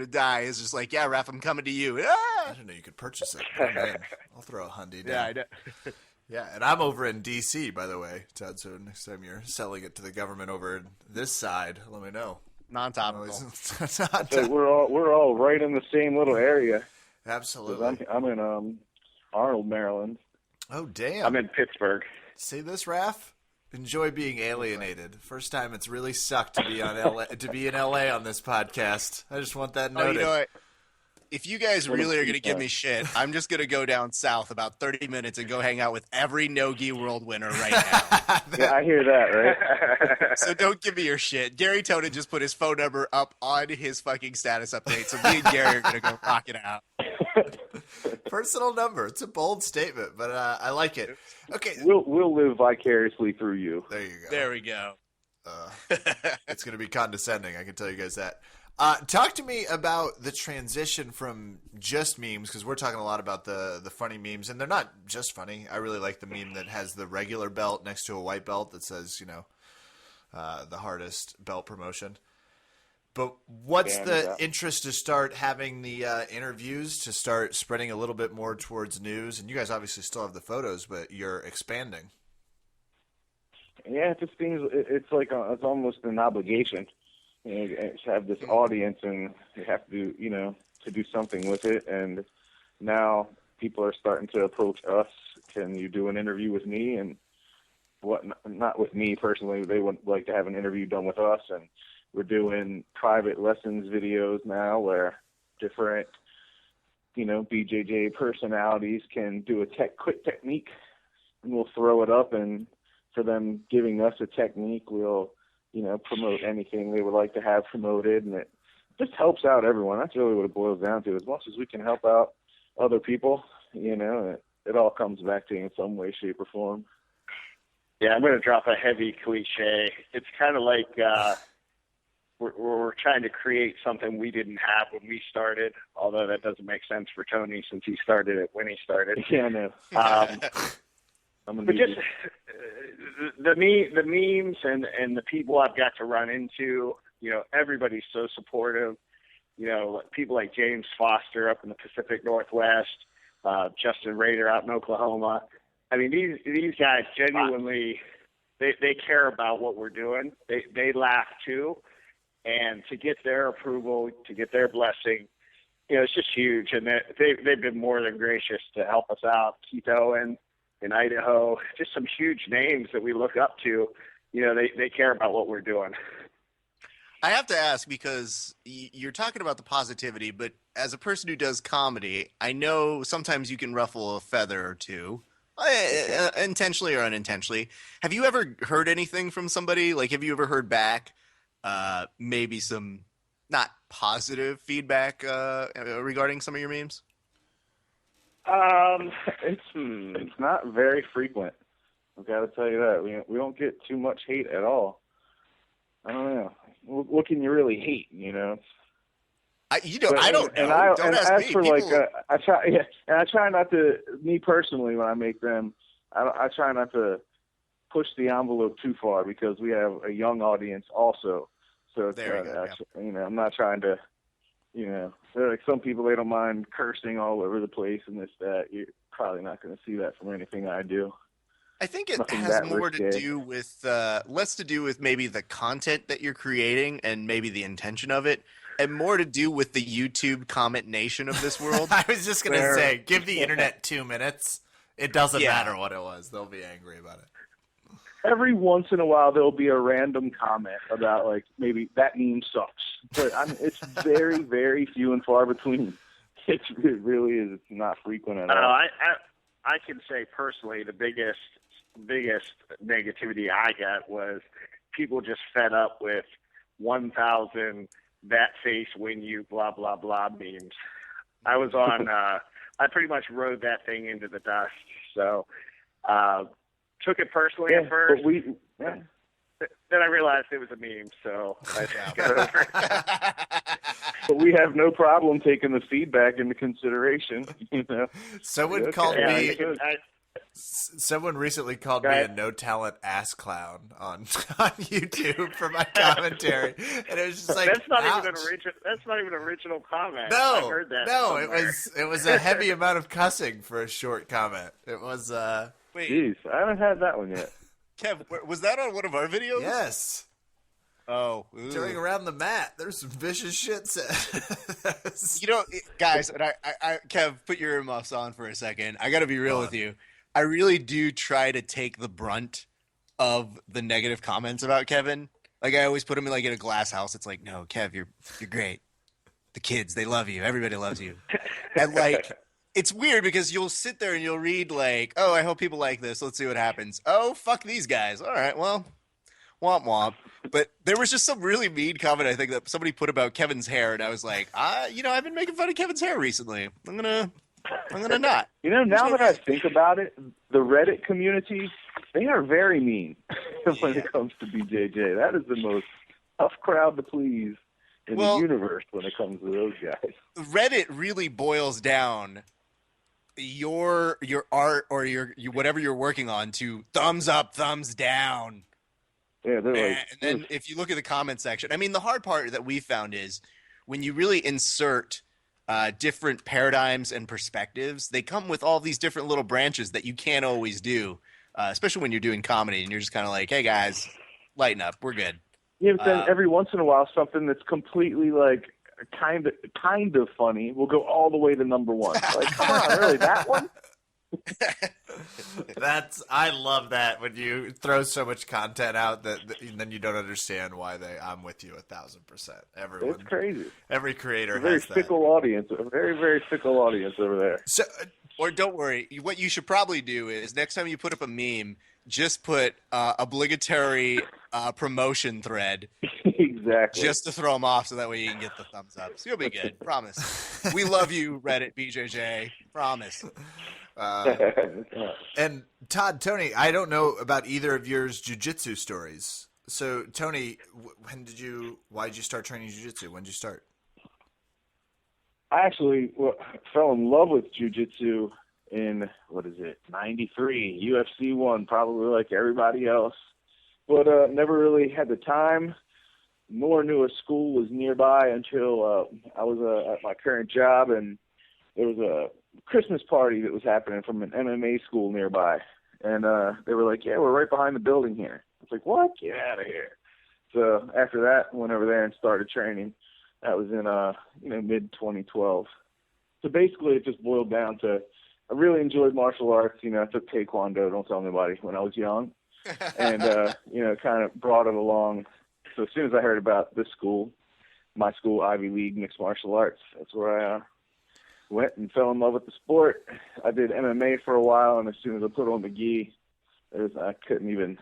die. It's just like, "Yeah, Raph, I'm coming to you." Ah! I didn't know you could purchase it. Oh, man. I'll throw a hundy down. Yeah, I know. Yeah, and I'm over in D.C., by the way, Todd. So next time you're selling it to the government over this side, let me know. Non-topical. So we're all right in the same little area. Absolutely. I'm in Arnold, Maryland. Oh, damn. I'm in Pittsburgh. See this, Raph? Enjoy being alienated. First time it's really sucked to be in LA on this podcast. I just want that noted. Oh, you know what? If you guys really are going to give me shit, I'm just going to go down south about 30 minutes and go hang out with every No-Gi World winner right now. Yeah, I hear that, right? So don't give me your shit. Gary Tonin just put his phone number up on his fucking status update, so me and Gary are going to go rock it out. Personal number. It's a bold statement, but I like it. Okay. We'll live vicariously through you. There you go. There we go. It's going to be condescending, I can tell you guys that. Talk to me about the transition from just memes, because we're talking a lot about the funny memes, and they're not just funny. I really like the meme that has the regular belt next to a white belt that says, the hardest belt promotion. But what's the interest to start having the interviews, to start spreading a little bit more towards news? And you guys obviously still have the photos, but you're expanding. Yeah, it just seems it's like it's almost an obligation. To have this audience, and you have to do something with it. And now people are starting to approach us. Can you do an interview with me? And not with me personally. They would like to have an interview done with us. And we're doing private lessons videos now where different, BJJ personalities can do a quick technique, and we'll throw it up. And for them giving us a technique, we'll promote anything they would like to have promoted, and it just helps out everyone. That's really what it boils down to. As much as we can help out other people, it all comes back to you in some way, shape, or form. Yeah, I'm going to drop a heavy cliche. It's kind of like we're trying to create something we didn't have when we started, although that doesn't make sense for Tony since he started it when he started. Yeah, I know. But just the memes and the people I've got to run into, everybody's so supportive. People like James Foster up in the Pacific Northwest, Justin Rader out in Oklahoma. I mean, these guys genuinely, they care about what we're doing. They laugh too, and to get their approval, to get their blessing, it's just huge. And they've been more than gracious to help us out. Keith Owen in Idaho, just some huge names that we look up to. They care about what we're doing. I have to ask, because you're talking about the positivity, but as a person who does comedy, I know sometimes you can ruffle a feather or two, intentionally or unintentionally. Have you ever heard anything from somebody? Like, have you ever heard back maybe some not positive feedback regarding some of your memes? It's not very frequent. I've got to tell you that. We don't get too much hate at all. I don't know. What can you really hate, I don't know. Don't ask me. I try not to. Me personally, when I make them, I try not to push the envelope too far because we have a young audience also. So it's, I'm not trying to, like some people, they don't mind cursing all over the place and this, that. You're probably not going to see that from anything I do. I think it has more to do with less to do with maybe the content that you're creating and maybe the intention of it, and more to do with the YouTube comment nation of this world. I was just going to say, give the internet 2 minutes. It doesn't matter what it was. They'll be angry about it. Every once in a while, there'll be a random comment about, like, maybe that meme sucks. But it's very, very few and far between. It really is. It's not frequent at all. I can say personally the biggest negativity I got was people just fed up with 1,000 that face when you blah blah blah memes. I was on I pretty much rode that thing into the dust. So took it personally at first. Then I realized it was a meme, so I got over it. But we have no problem taking the feedback into consideration. Someone called me. Someone recently called me a no-talent ass clown on YouTube for my commentary, and it was just like that's not even an original comment. No, I heard that. No, somewhere. it was a heavy amount of cussing for a short comment. It was Wait, jeez, I haven't had that one yet. Kev, was that on one of our videos? Yes. Oh, during Around the Mat, there's some vicious shit said. Guys, and I Kev, put your earmuffs on for a second. I got to be real with you. I really do try to take the brunt of the negative comments about Kevin. Like, I always put him in a glass house. It's like, no, Kev, you're great. The kids, they love you. Everybody loves you. And it's weird because you'll sit there and you'll read oh, I hope people like this. Let's see what happens. Oh, fuck these guys. All right, well, womp womp. But there was just some really mean comment, I think, that somebody put about Kevin's hair, and I was like, I've been making fun of Kevin's hair recently. I'm gonna not. Now that I think about it, the Reddit community, they are very mean when it comes to BJJ. That is the most tough crowd to please in the universe when it comes to those guys. Reddit really boils down your art or your whatever you're working on to thumbs up, thumbs down. Yeah, they're and then if you look at the comment section, I mean, the hard part that we found is when you really insert different paradigms and perspectives, they come with all these different little branches that you can't always do, especially when you're doing comedy and you're just kind of like, hey guys, lighten up, we're good. Yeah, but then every once in a while, something that's completely kind of funny will go all the way to number one. Like, come on, really, that one? I love that when you throw so much content out that then you don't understand why I'm with you 1,000%. Everyone, it's crazy. Every creator has that. Fickle audience, a very, very fickle audience over there. So, or don't worry. What you should probably do is next time you put up a meme, just put obligatory promotion thread. Exactly. Just to throw them off so that way you can get the thumbs up. So you'll be good. Promise. We love you, Reddit BJJ. Promise. And Todd, Tony, I don't know about either of yours jiu-jitsu stories. So, Tony, why did you start training jiu-jitsu? When did you start? I actually fell in love with jiu-jitsu in, 93, UFC 1, probably like everybody else. But never really had the time, nor knew a school was nearby until I was at my current job, and there was a Christmas party that was happening from an MMA school nearby. And they were like, yeah, we're right behind the building here. I was like, what? Get out of here. So after that, I went over there and started training. That was in mid-2012. So basically it just boiled down to I really enjoyed martial arts. I took Taekwondo, don't tell anybody, when I was young. And, kind of brought it along. So as soon as I heard about this school, my school, Ivy League Mixed Martial Arts, that's where I went and fell in love with the sport. I did MMA for a while, and as soon as I put on the gi, I couldn't even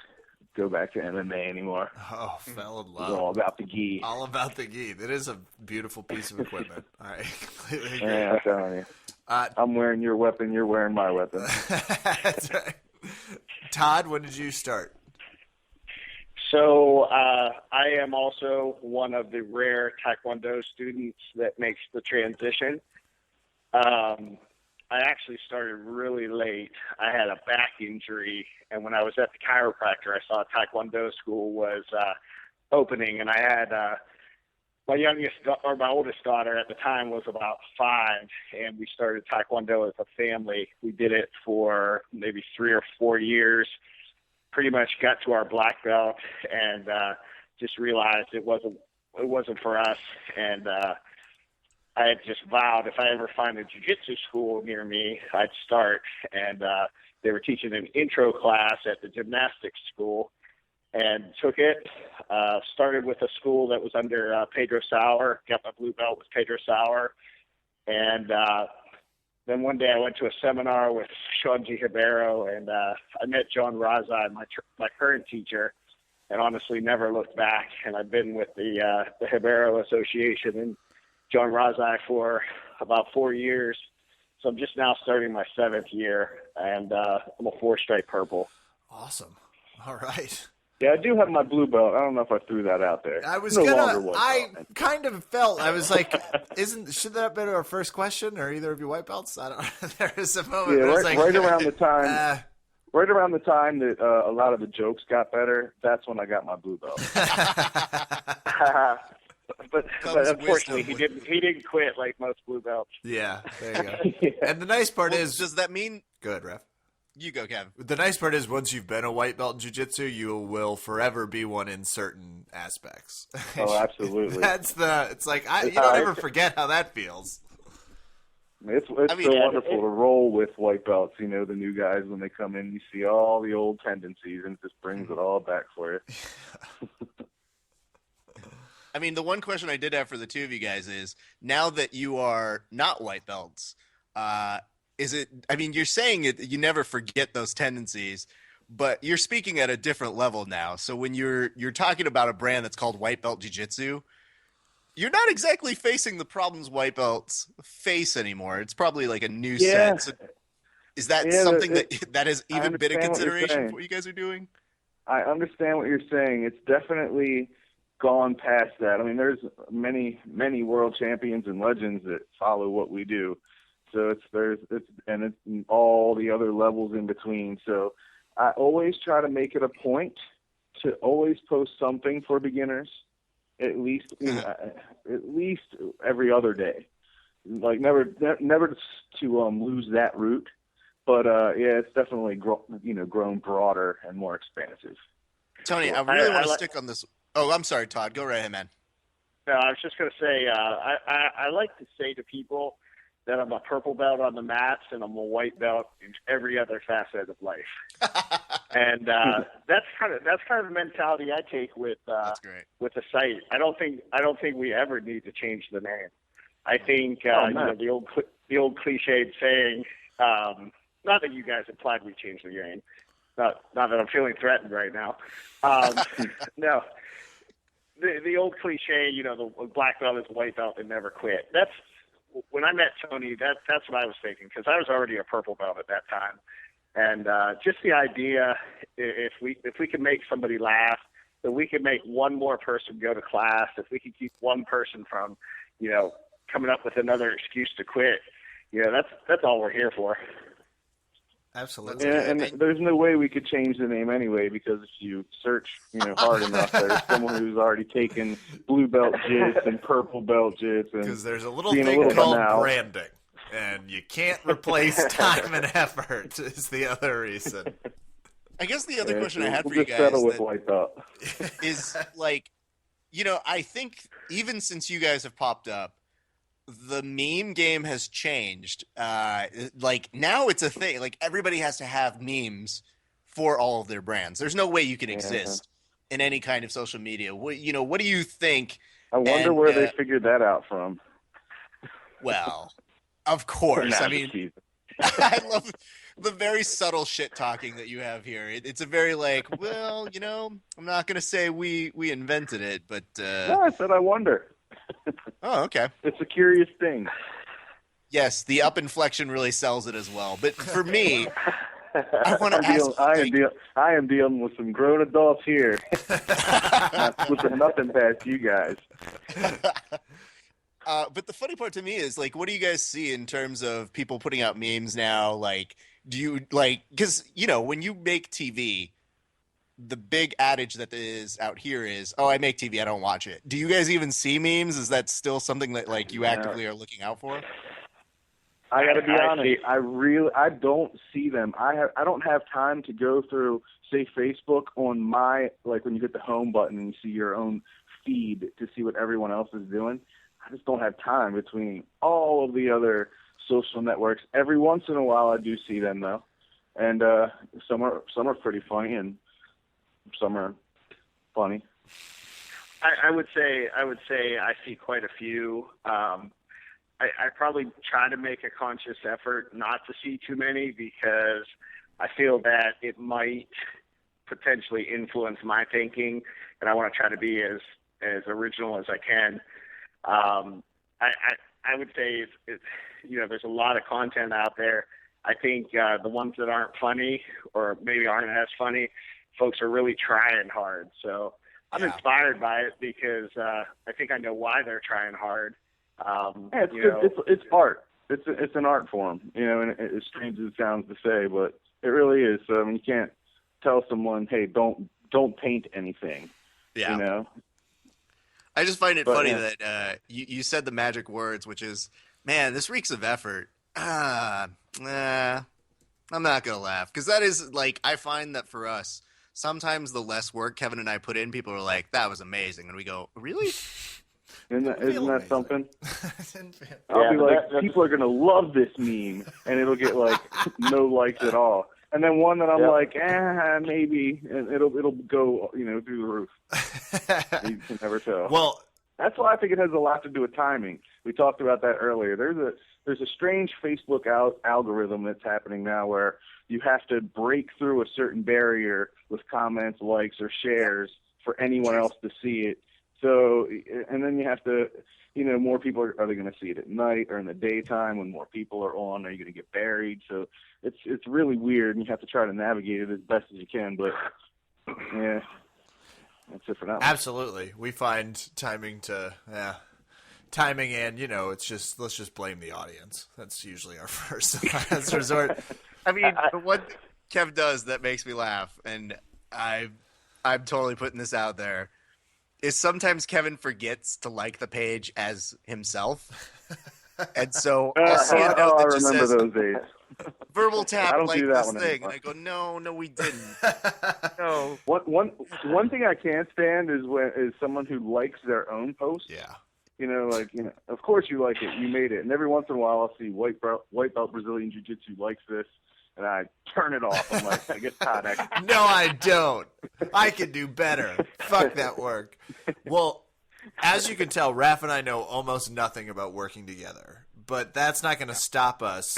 go back to MMA anymore. Oh, fell in love. It was all about the gi. All about the gi. That is a beautiful piece of equipment. I completely agree. Yeah, I'm telling you. I'm wearing your weapon, you're wearing my weapon. That's right. Todd, when did you start? So I am also one of the rare Taekwondo students that makes the transition. I actually started really late. I had a back injury, and when I was at the chiropractor, I saw a Taekwondo school was opening, and I had my oldest daughter at the time was about 5, and we started Taekwondo as a family. We did it for maybe 3 or 4 years. Pretty much got to our black belt, and just realized it wasn't for us, and I had just vowed if I ever find a jiu-jitsu school near me, I'd start. And they were teaching an intro class at the gymnastics school, and took it. Started with a school that was under Pedro Sauer, got my blue belt with Pedro Sauer. And then one day I went to a seminar with Sean G. Ribeiro, and I met John Razai, my current teacher, and honestly never looked back. And I've been with the Ribeiro Association and John Razai for about 4 years. So I'm just now starting my 7th year, and I'm a 4-stripe purple. Awesome. All right. Yeah, I do have my blue belt. I don't know if I threw that out there. I kind of felt, I was like, should that have been our first question, or either of you white belts? I don't. There is a moment. Yeah, right around the time. Right around the time that a lot of the jokes got better, that's when I got my blue belt. But unfortunately, he didn't quit like most blue belts. Yeah, there you go. Yeah. And the nice part is, does that mean? Go ahead, Ref. You go, Kev. The nice part is, once you've been a white belt in jiu-jitsu, you will forever be one in certain aspects. Oh, absolutely. It's like you don't ever forget how that feels. It's so wonderful to roll with white belts. The new guys, when they come in, you see all the old tendencies, and it just brings it all back for you. I mean, the one question I did have for the two of you guys is, now that you are not white belts, you're saying you never forget those tendencies, but you're speaking at a different level now. So when you're talking about a brand that's called White Belt Jiu-Jitsu, you're not exactly facing the problems white belts face anymore. It's probably like a new set. So is that something that has even been a consideration for what you guys are doing? I understand what you're saying. It's definitely gone past that. I mean, there's many, many world champions and legends that follow what we do. So it's all the other levels in between. So I always try to make it a point to always post something for beginners, at least every other day. Like never to lose that route. But it's definitely grown broader and more expansive. Tony, I really want to stick on this. Oh, I'm sorry, Todd. Go right ahead, man. No, I was just going to say, I like to say to people that I'm a purple belt on the mats and I'm a white belt in every other facet of life. And that's kind of the mentality I take with the site. I don't think we ever need to change the name. I think the old cliched saying. Not that you guys implied we changed the name. Not that I'm feeling threatened right now. No. The old cliche, the black belt is white belt and never quit. when I met Tony, that's what I was thinking, because I was already a purple belt at that time. And just the idea, if we could make somebody laugh, that we could make one more person go to class, if we could keep one person from, coming up with another excuse to quit, that's all we're here for. Absolutely. And there's no way we could change the name anyway, because if you search, hard enough, there's someone who's already taken blue belt jits and purple belt jits. Because there's a little thing called branding, and you can't replace time and effort is the other reason. I guess the other question I had for you guys settle with White Belt. is I think even since you guys have popped up, the meme game has changed. Now it's a thing. Like, everybody has to have memes for all of their brands. There's no way you can exist in any kind of social media. What do you think? I wonder where they figured that out from. Well, of course. I mean, I love the very subtle shit talking that you have here. It's a very I'm not going to say we invented it, but no, I said I wonder. Oh, okay. It's a curious thing. Yes, the up inflection really sells it as well. But for me, I want to ask. I am dealing with some grown adults here. Not slipping nothing past you guys. But the funny part to me is, what do you guys see in terms of people putting out memes now? Do you because when you make TV, the big adage that is out here is, "Oh, I make TV, I don't watch it." Do you guys even see memes? Is that still something that you actively are looking out for? I got to be honest. I don't see them. I don't have time to go through, say, Facebook on my when you hit the home button and you see your own feed to see what everyone else is doing. I just don't have time between all of the other social networks. Every once in a while, I do see them though, and some are pretty funny and some are funny. I would say I see quite a few. I probably try to make a conscious effort not to see too many, because I feel that it might potentially influence my thinking, and I want to try to be as original as I can. I would say there's a lot of content out there. I think the ones that aren't funny, or maybe aren't as funny, folks are really trying hard. So I'm inspired by it, because I think I know why they're trying hard. It's art. It's an art form, and as strange as it sounds to say, but it really is. You can't tell someone, hey, don't paint anything. Yeah. I just find it funny that you said the magic words, which is, man, this reeks of effort. I'm not going to laugh. Because that is, I find that for us, sometimes the less work Kevin and I put in, people are like, that was amazing. And we go, really? Isn't that something? I'll be like, people are going to love this meme, and it'll get, no likes at all. And then one that I'm like, maybe, and it'll go, through the roof. You can never tell. Well, that's why I think it has a lot to do with timing. We talked about that earlier. There's a strange Facebook algorithm that's happening now where you have to break through a certain barrier with comments, likes, or shares for anyone else to see it. So, and then you have to, more people are they going to see it at night or in the daytime when more people are on? Are you going to get buried? So it's really weird, and you have to try to navigate it as best as you can. But yeah, that's it for now. Absolutely, we find timing and it's just, let's just blame the audience. That's usually our first last resort. I mean, the one thing Kev does that makes me laugh, and I'm totally putting this out there, is sometimes Kevin forgets to like the page as himself. And so I'll see a note that just says, those days. Verbal tap, I don't like do that this one thing. anymore. And I go, no, we didn't. No. One thing I can't stand is someone who likes their own post. Yeah. Of course you like it. You made it. And every once in a while I'll see White Belt Brazilian Jiu-Jitsu likes this, and I turn it off. I'm like, I guess Todd actually. No, I don't. I can do better. Fuck that work. Well, as you can tell, Raph and I know almost nothing about working together, but that's not going to stop us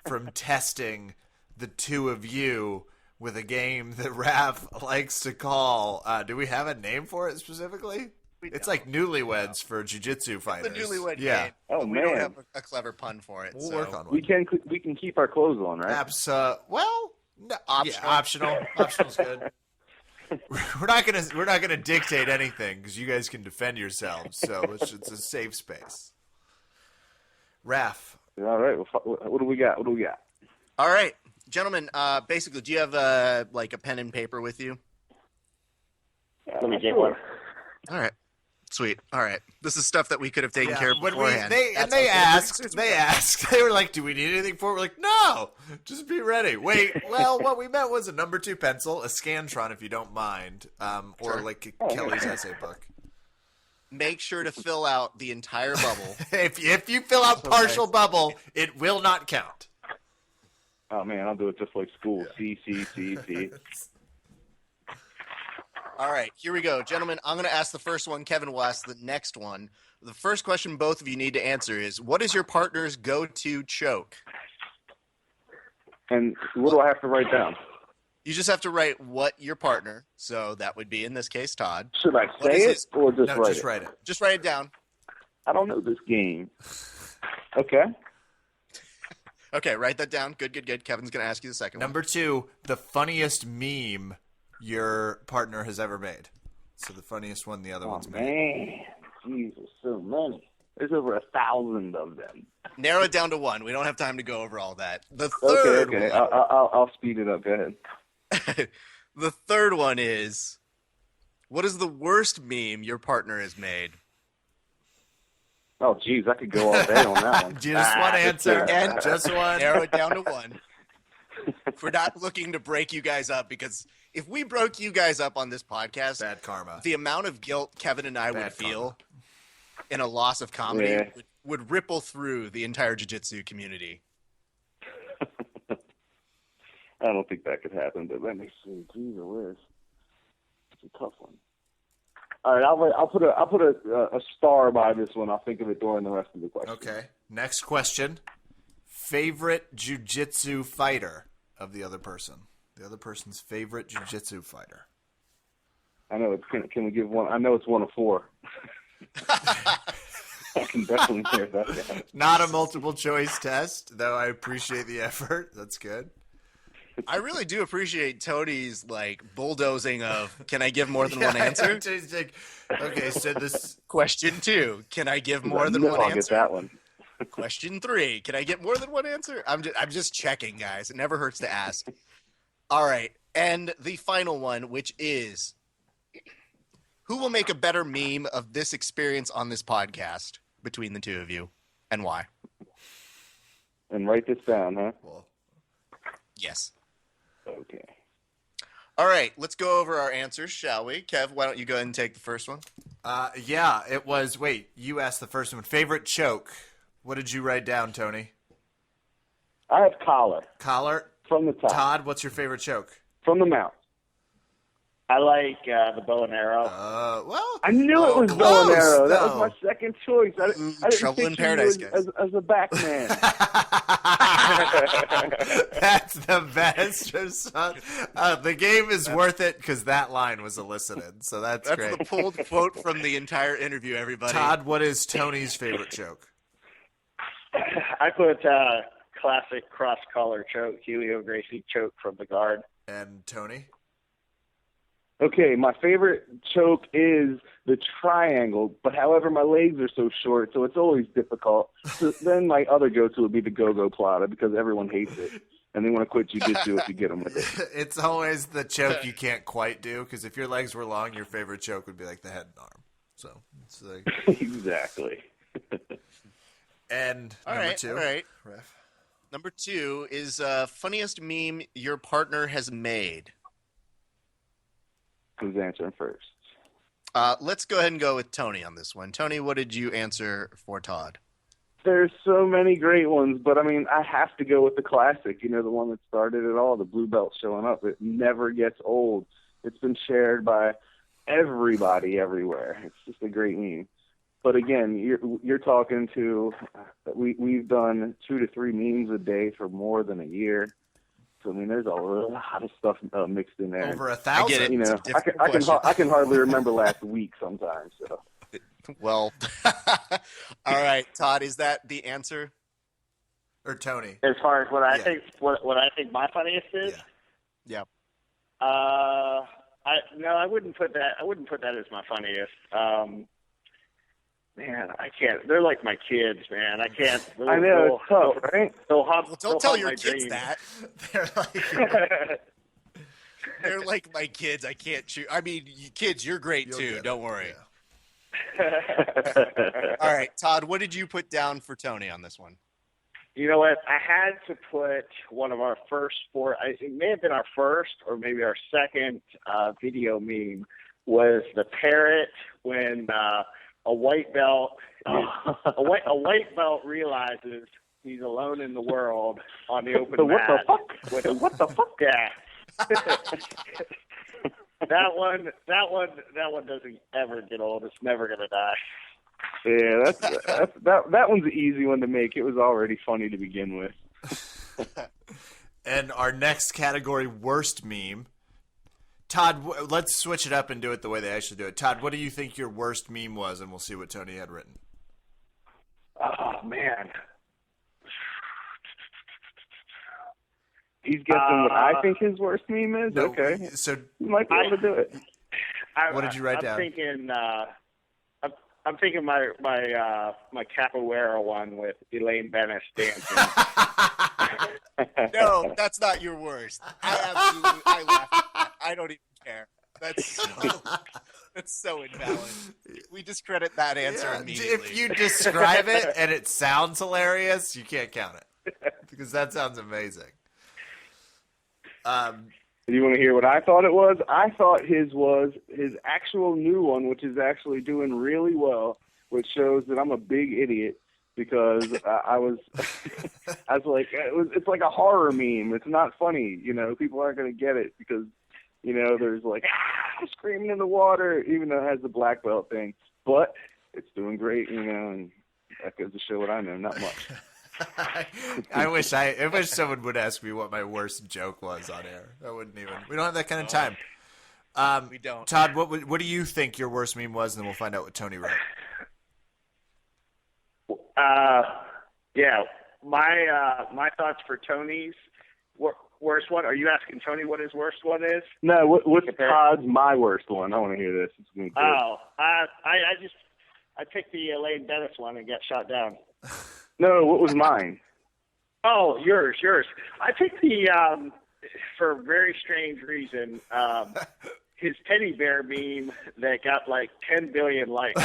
from testing the two of you with a game that Raph likes to call. Do we have a name for it specifically? It's like newlyweds for jiu-jitsu fighters. The newlywed yeah. game. Oh, but we man. don't have a clever pun for it. We'll so. work on one. We can keep our clothes on, right? Well, no, Optional. Yeah, optional. Optional's good. We're not gonna dictate anything because you guys can defend yourselves. So it's a safe space. Raf. All right. What do we got? All right, gentlemen. Basically, do you have a pen and paper with you? Let me get one. All right. Sweet. All right. This is stuff that we could have taken care of When beforehand. they asked, they were like, "Do we need anything for it?" We're like, "No, just be ready." Wait, well, what we meant was a number 2 pencil, a Scantron, if you don't mind, or Sure. like Kelly's essay book. Make sure to fill out the entire bubble. If you fill out partial bubble, it will not count. Oh man, I'll do it just like school. C. All right, here we go. Gentlemen, I'm going to ask the first one. Kevin will ask the next one. The first question both of you need to answer is, what is your partner's go-to choke? And what do I have to write down? You just have to write what your partner, so that would be, in this case, Todd. Should I What say is it his- or just No, write just it? write it. Just write it down. I don't know this game. Okay. Okay, write that down. Good. Kevin's going to ask you the second one. Number 2, the funniest meme your partner has ever made. So the funniest one the other one's made. Man, Jesus, so many. There's over 1,000 of them. Narrow it down to one. We don't have time to go over all that. The third Okay. one, I'll speed it up. Go ahead. the third one is, what is the worst meme your partner has made? Oh, geez, I could go all day on that one. Just one answer. Again, Just one. Narrow it down to one. We're not looking to break you guys up, because if we broke you guys up on this podcast, Bad karma. the amount of guilt Kevin and I would Bad feel in a loss of comedy Yeah. would ripple through the entire jiu-jitsu community. I don't think that could happen, but let me see. Geez, Whiz. It's a tough one. All right, I'll put a star by this one. I'll think of it during the rest of the question. Okay. Next question. Favorite jiu-jitsu fighter of the other person. The other person's favorite jiu-jitsu fighter. I know it's. Can we give one? I know it's one of 4. I can definitely hear that down. Not a multiple choice test, though I appreciate the effort. That's good. I really do appreciate Tony's bulldozing of, can I give more than one answer? It's like, okay, so this Question 2, can I give more than No, one I'll get answer? that one. Question 3, can I get more than one answer? I'm just checking, guys. It never hurts to ask. All right, and the final one, which is, who will make a better meme of this experience on this podcast between the two of you, and why? And write this down, huh? well, Yes. Okay. All right, let's go over our answers, shall we? Kev, why don't you go ahead and take the first one? yeah, it was. Wait, you asked the first one. Favorite choke. What did you write down, Tony? I have collar Collar. from the top, Todd, what's your favorite choke? from the mouth. I like the bow and arrow. Well, I knew it was bow and close, arrow. That though. was my second choice. I didn't Trouble in picture Paradise, you guys. as a back man. That's the best. The game is worth it because that line was elicited. So that's great. the pulled quote from the entire interview, everybody. Todd, what is Tony's favorite choke? I put classic cross-collar choke, Helio Gracie choke from the guard. And Tony? Okay, my favorite choke is the triangle, but however, my legs are so short, so it's always difficult. So then my other go-to would be the go-go plotter because everyone hates it, and they want to quit jiu-jitsu if you get them with it. It's always the choke you can't quite do because if your legs were long, your favorite choke would be like the head and arm. So it's like Exactly. and All number right, 2. all right. Ref. Number 2 is funniest meme your partner has made. Who's answering first? Let's go ahead and go with Tony on this one. Tony, what did you answer for Todd? There's so many great ones, but I mean, I have to go with the classic. You know, the one that started it all, the blue belt showing up. It never gets old. It's been shared by everybody everywhere. It's just a great meme. But again, you're talking to we've done 2 to 3 memes a day for more than a year. So, I mean, there's a lot of stuff mixed in there. Over 1,000. I get it. You know, I can hardly remember last week sometimes. So. Well, all right, Todd, is that the answer? Or Tony? As far as what I Yeah. think, what I think my funniest is. Yeah. I wouldn't put that. I wouldn't put that as my funniest. Man, I can't. They're like my kids, man. I can't. I know, it's tough, right? Well, don't tell your kids that. They're like, They're like my kids. I can't choose. I mean, kids, you're great You'll too. get Don't it, worry. yeah. All right, Todd, what did you put down for Tony on this one? You know what? I had to put one of our first four. It may have been our first or maybe our second video meme. Was the parrot when a white belt a white belt realizes he's alone in the world on the open mat. What the fuck? Yeah. That one doesn't ever get old. It's never gonna die. Yeah, that one's an easy one to make. It was already funny to begin with. And our next category, worst meme. Todd, let's switch it up and do it the way they actually do it. Todd, what do you think your worst meme was? And we'll see what Tony had written. Oh man. He's guessing what I think his worst meme is? No, Okay. So You might be able to do it. What did you write down? I'm thinking my capoeira one with Elaine Bennis dancing. No, that's not your worst. I laughed at that. I don't even care. That's so invalid. We discredit that answer yeah, immediately. if you describe it and it sounds hilarious, you can't count it. Because that sounds amazing. Do you want to hear what I thought it was? I thought his was his actual new one, which is actually doing really well, which shows that I'm a big idiot because I was like, it's like a horror meme. It's not funny, you know. People aren't going to get it because, you know, there's like screaming in the water, even though it has the black belt thing. But it's doing great, you know, and that goes to show what I know, not much. I wish someone would ask me what my worst joke was on air. I wouldn't even. We don't have that kind of time. We don't. Todd, what do you think your worst meme was? And then we'll find out what Tony wrote. Yeah, my thoughts for Tony's worst one. Are you asking Tony what his worst one is? No, what's Todd's my worst one? I want to hear this. It's gonna be good. Oh, I picked the Elaine Bennis one and got shot down. No, what was mine? Oh, yours. I picked the for a very strange reason. His teddy bear meme that got like 10 billion likes.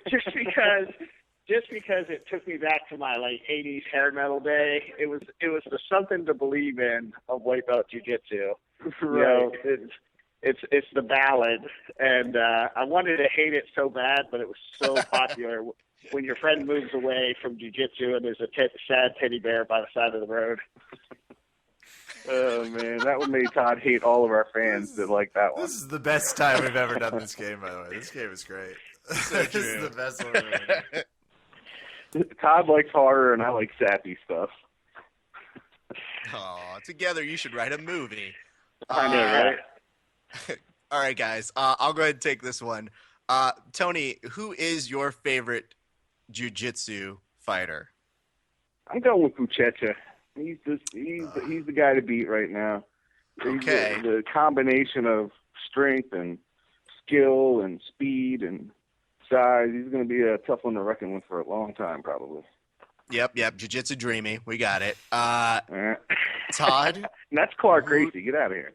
Just because it took me back to my like 80s hair metal day. It was the something to believe in of white belt jiu-jitsu. Right. You know, it's the ballad, and I wanted to hate it so bad, but it was so popular. When your friend moves away from jiu-jitsu and there's a sad teddy bear by the side of the road. Oh, man, that one made Todd hate all of our fans that like that one. This is the best time we've ever done this game, by the way. This game is great. This is the best one we've ever done. Todd likes horror, and I like sappy stuff. Oh, together you should write a movie. I know, right? All right, guys. I'll go ahead and take this one. Tony, who is your favorite jiu-jitsu fighter? I'm going with Buchecha. He's the guy to beat right now. Okay. The combination of strength and skill and speed and size. He's going to be a tough one to reckon with for a long time, probably. Yep. Jiu-jitsu dreamy. We got it. Todd? And that's Clark Gracie. Get out of here.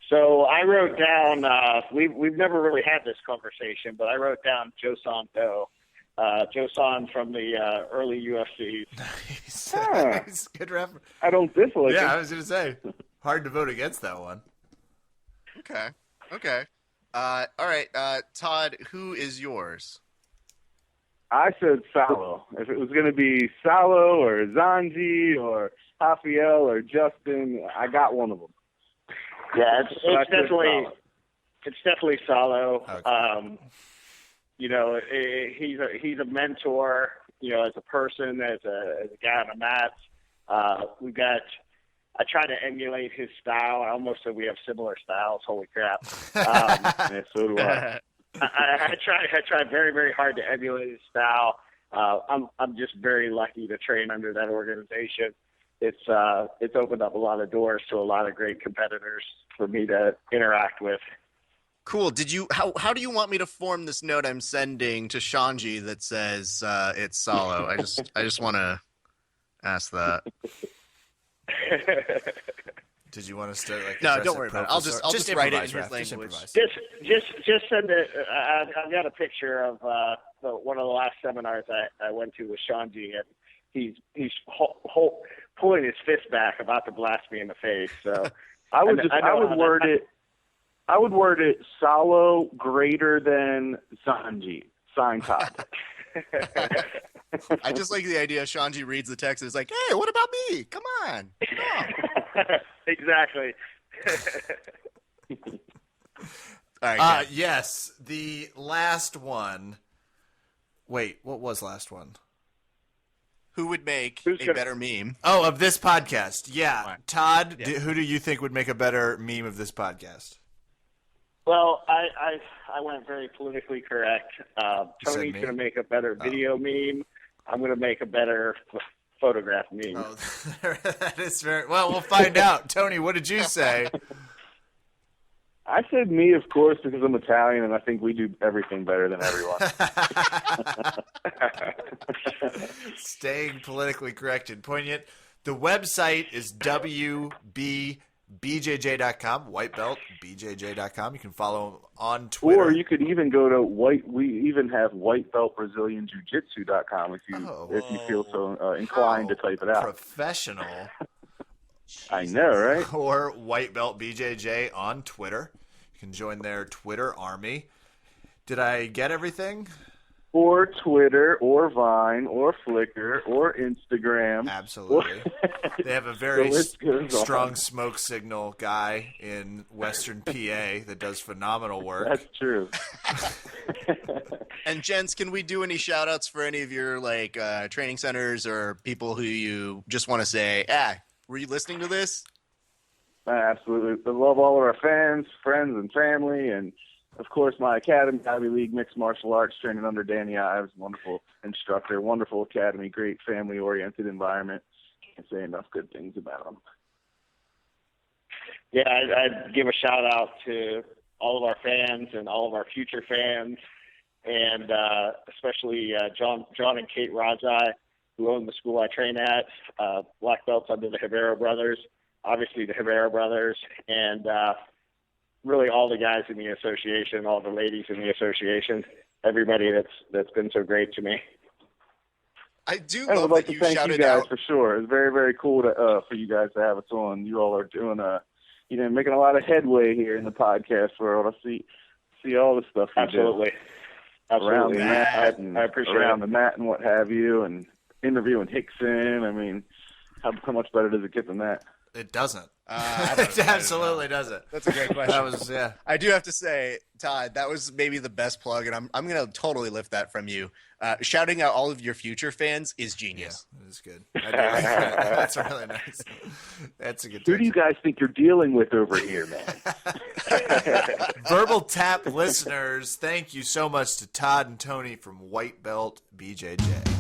So I wrote down. We've never really had this conversation, but I wrote down Joseon Do. Joseon from the early UFC. Nice. Good reference. I don't dislike him. Yeah, I was going to say. Hard to vote against that one. Okay. All right. Todd, who is yours? I said Salo. If it was going to be Salo or Zanji or Rafael or Justin, I got one of them. Yeah, it's definitely Salo. Okay. You know, he's a mentor. as a person, as a guy on the mats. I try to emulate his style. I almost said we have similar styles. Holy crap! Yeah, so do I. I try very, very hard to emulate his style. I'm just very lucky to train under that organization. It's opened up a lot of doors to a lot of great competitors for me to interact with. Cool. How do you want me to form this note I'm sending to Shanji that says it's Salo? I just want to ask that. Did you want to start like? No, don't worry about it. I'll just write it in his language. Just send it. I've got a picture of one of the last seminars I went to with Shanji, and he's pulling his fist back, about to blast me in the face. So I would word it Salo greater than Sanji. Sign Todd. I just like the idea Shanji reads the text and is like, hey, what about me? Come on. Exactly. All right, yes, the last one. Wait, what was last one? who would make a better meme? Oh, of this podcast. Yeah. Right. Todd, Yeah. who do you think would make a better meme of this podcast? Well, I went very politically correct. Tony's going to make a better video meme. I'm going to make a better photograph meme. Oh, that is very well. We'll find out. Tony, what did you say? I said me, of course, because I'm Italian, and I think we do everything better than everyone. Staying politically correct and poignant. The website is WBBJJ.com, White Belt BJJ.com. You can follow them on Twitter. Or you could even go to we even have White Belt Brazilian Jiu-Jitsu.com if you feel so inclined to type it out. Professional. I know, right? Or White Belt BJJ on Twitter. You can join their Twitter army. Did I get everything? Or Twitter, or Vine, or Flickr, or Instagram. Absolutely. They have a very The list goes on. strong smoke signal guy in Western PA that does phenomenal work. That's true. And gents, can we do any shout outs for any of your training centers or people who you just want to say, were you listening to this? Absolutely. I love all of our fans, friends, and family, and of course my academy, Ivy League Mixed Martial Arts, training under Danny Ives, wonderful instructor, wonderful academy, great family-oriented environment. Can't say enough good things about them. Yeah, I'd give a shout out to all of our fans and all of our future fans, and especially John and Kate Rajai, who own the school I train at, black belts under the Rivera brothers, obviously the Rivera brothers, and really all the guys in the association, all the ladies in the association, everybody that's been so great to me. I do I love would like that to you thank you shouted guys out. for sure. It's very, very cool for you guys to have us on. You all are doing making a lot of headway here in the podcast world. I see all the stuff you Absolutely. do around the mat and I appreciate around it. the mat and what have you, and interviewing Hickson. I mean, how much better does it get than that? It doesn't. It absolutely doesn't. That's a great question. That was, yeah. I do have to say, Todd, that was maybe the best plug, and I'm going to totally lift that from you. Shouting out all of your future fans is genius. Yeah, it is good. I do like that. That's really nice. That's a good Who do you guys think you're dealing with over here, man? Verbal Tap listeners, thank you so much to Todd and Tony from White Belt BJJ.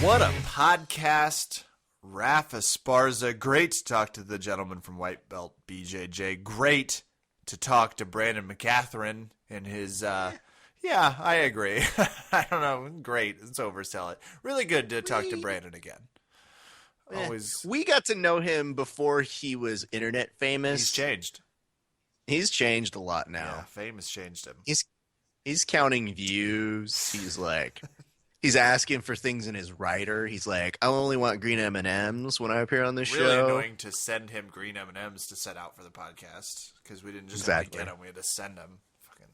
What a podcast. Raph Esparza. Great to talk to the gentleman from White Belt BJJ. Great to talk to Brandon Mccaghren and his, I agree. I don't know. Great. Let's oversell it. Really good to talk to Brandon again. Always. We got to know him before he was internet famous. He's changed. He's changed a lot now. Yeah, fame has changed him. He's counting views. He's asking for things in his writer. He's like, I only want green M&Ms when I appear on this Really show. annoying to send him green M&Ms to set out for the podcast because we didn't just Exactly. get them. We had to send them. Fucking.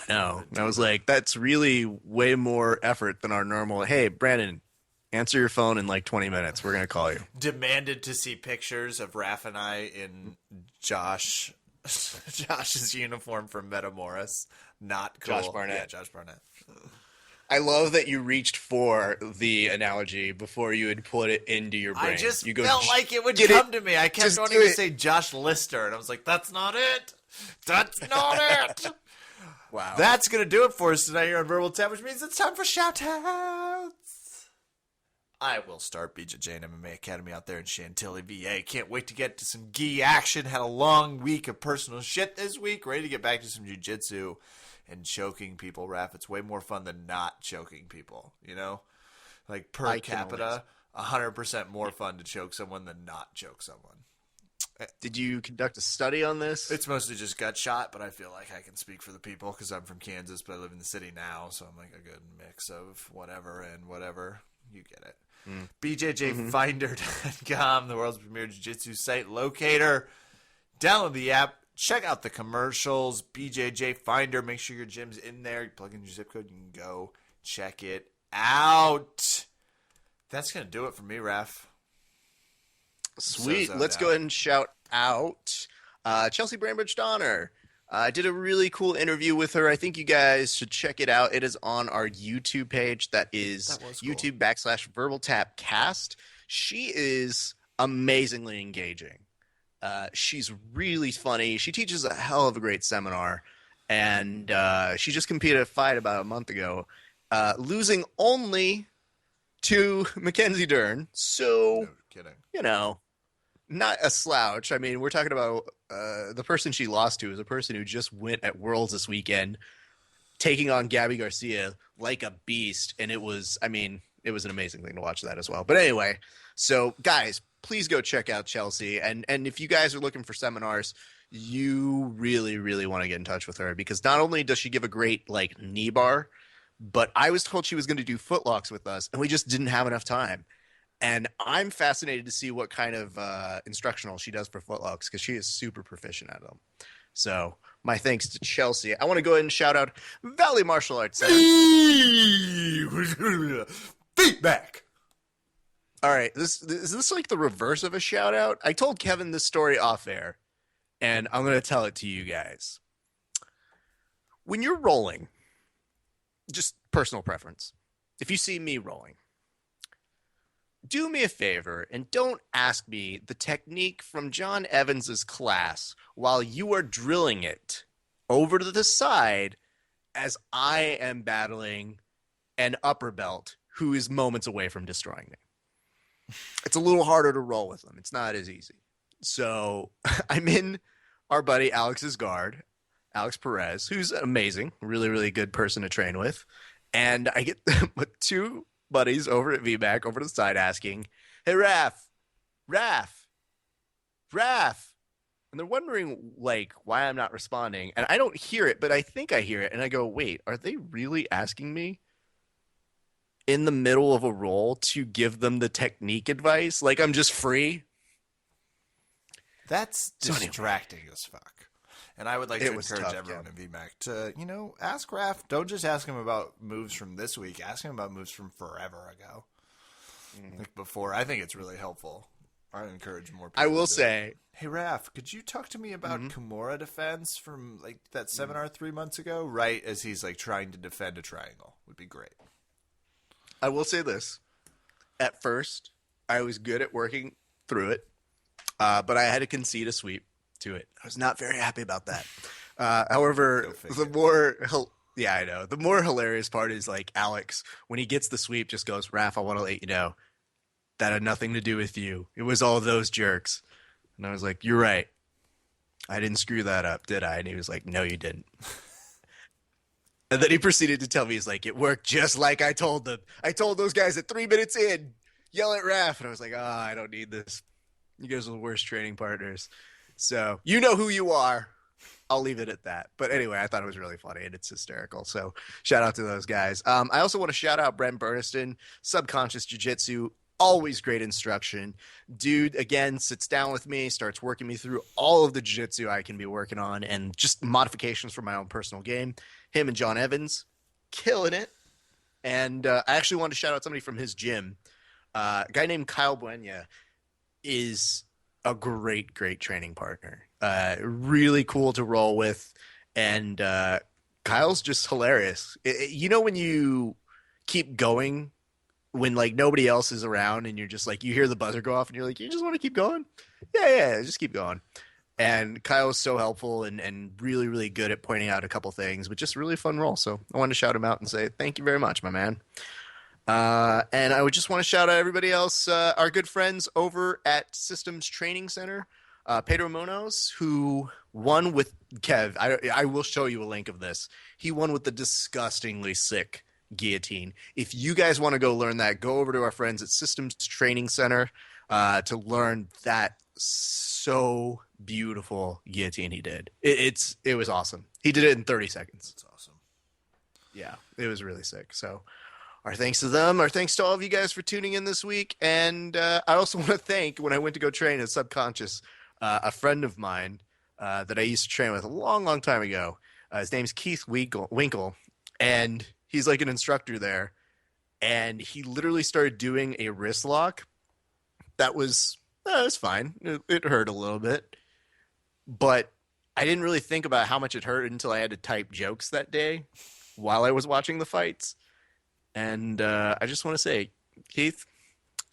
No, and I was like, that's really way more effort than our normal. Hey, Brandon, answer your phone in like 20 minutes. We're gonna call you. Demanded to see pictures of Raph and I in Josh's uniform from Metamoris. Not cool. Josh Barnett. Yeah, Josh Barnett. I love that you reached for the analogy before you had put it into your brain. I just you go, felt like it would come to me. I kept wanting to say Josh Lister, and I was like, that's not it. That's not it. Wow. That's going to do it for us tonight here on Verbal Tap, which means it's time for shout-outs. I will start BJJ and MMA Academy out there in Chantilly, VA. Can't wait to get to some gi action. Had a long week of personal shit this week. Ready to get back to some jiu-jitsu and choking people, Raph. It's way more fun than not choking people, you know? Like per capita, 100% more fun to choke someone than not choke someone. Did you conduct a study on this? It's mostly just gut shot, but I feel like I can speak for the people because I'm from Kansas, but I live in the city now, so I'm like a good mix of whatever and whatever. You get it. BJJfinder.com, the world's premier jiu-jitsu site locator. Download the app. Check out the commercials. BJJ Finder. Make sure your gym's in there. You plug in your zip code. You can go check it out. That's going to do it for me, Raph. Sweet. Let's go ahead and shout out Chelsea Brambridge Donner. I did a really cool interview with her. I think you guys should check it out. It is on our YouTube page. That is cool. YouTube.com/VerbalTapCast. She is amazingly engaging. She's really funny. She teaches a hell of a great seminar. And she just competed a fight about a month ago, losing only to Mackenzie Dern. So, No kidding. You know, not a slouch. I mean, we're talking about the person she lost to is a person who just went at Worlds this weekend, taking on Gabby Garcia like a beast. And it was an amazing thing to watch that as well. But anyway, so guys, please go check out Chelsea. And if you guys are looking for seminars, you really, really want to get in touch with her because not only does she give a great like knee bar, but I was told she was going to do footlocks with us and we just didn't have enough time. And I'm fascinated to see what kind of instructional she does for footlocks because she is super proficient at them. So my thanks to Chelsea. I want to go ahead and shout out Valley Martial Arts Center. Feedback. All right, is this like the reverse of a shout out? I told Kevin this story off air, and I'm going to tell it to you guys. When you're rolling, just personal preference, if you see me rolling, do me a favor and don't ask me the technique from John Evans's class while you are drilling it over to the side as I am battling an upper belt who is moments away from destroying me. It's a little harder to roll with them. It's not as easy. So I'm in our buddy Alex's guard, Alex Perez, who's amazing, really, really good person to train with. And I get two buddies over at VBAC over to the side asking, hey, Raph. And they're wondering, like, why I'm not responding. And I don't hear it, but I think I hear it. And I go, wait, are they really asking me in the middle of a roll to give them the technique advice? Like I'm just free? That's distracting as fuck. And I would like to encourage everyone in VMAC to, ask Raph. Don't just ask him about moves from this week. Ask him about moves from forever ago. Like before. I think it's really helpful. I encourage more people. I will say, hey, Raph, could you talk to me about Kimura defense from like that seminar 3 months ago? Right as he's like trying to defend a triangle. Would be great. I will say this. At first, I was good at working through it, but I had to concede a sweep to it. I was not very happy about that. However, the more hilarious part is like Alex, when he gets the sweep, just goes, Raph, I want to let you know that had nothing to do with you. It was all those jerks. And I was like, you're right. I didn't screw that up, did I? And he was like, no, you didn't. And then he proceeded to tell me, he's like, it worked just like I told them. I told those guys at 3 minutes in, yell at Raph. And I was like, I don't need this. You guys are the worst training partners. So you know who you are. I'll leave it at that. But anyway, I thought it was really funny and it's hysterical. So shout out to those guys. I also want to shout out Brent Burniston, Subconscious Jiu-Jitsu. Always great instruction. Dude, again, sits down with me, starts working me through all of the jiu-jitsu I can be working on and just modifications for my own personal game. Him and John Evans, killing it. And I actually wanted to shout out somebody from his gym. A guy named Kyle Buenya is a great training partner. Really cool to roll with. And Kyle's just hilarious. When you keep going when like nobody else is around and you're just like, you hear the buzzer go off and you're like, you just want to keep going? Yeah, just keep going. And Kyle was so helpful and really, really good at pointing out a couple things, but just really fun role. So I wanted to shout him out and say, thank you very much, my man. And I would just want to shout out everybody else, our good friends over at Systems Training Center, Pedro Munoz, who won with Kev. I will show you a link of this. He won with the disgustingly sick guillotine. If you guys want to go learn that, go over to our friends at Systems Training Center to learn that so beautiful guillotine he did. It was awesome. He did it in 30 seconds. That's awesome. Yeah, it was really sick. So our thanks to them. Our thanks to all of you guys for tuning in this week. And I also want to thank, when I went to go train at Subconscious, a friend of mine that I used to train with a long, long time ago. His name's Keith Winkle, and he's like an instructor there. And he literally started doing a wrist lock that was fine. It hurt a little bit. But I didn't really think about how much it hurt until I had to type jokes that day while I was watching the fights. And I just want to say, Keith,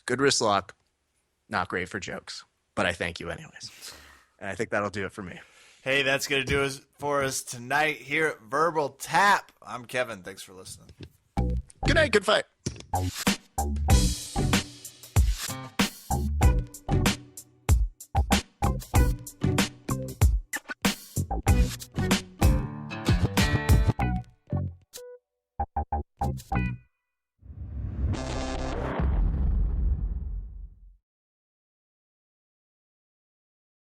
good wrist lock. Not great for jokes, but I thank you anyways. And I think that'll do it for me. Hey, that's going to do it for us tonight here at Verbal Tap. I'm Kevin. Thanks for listening. Good night. Good fight.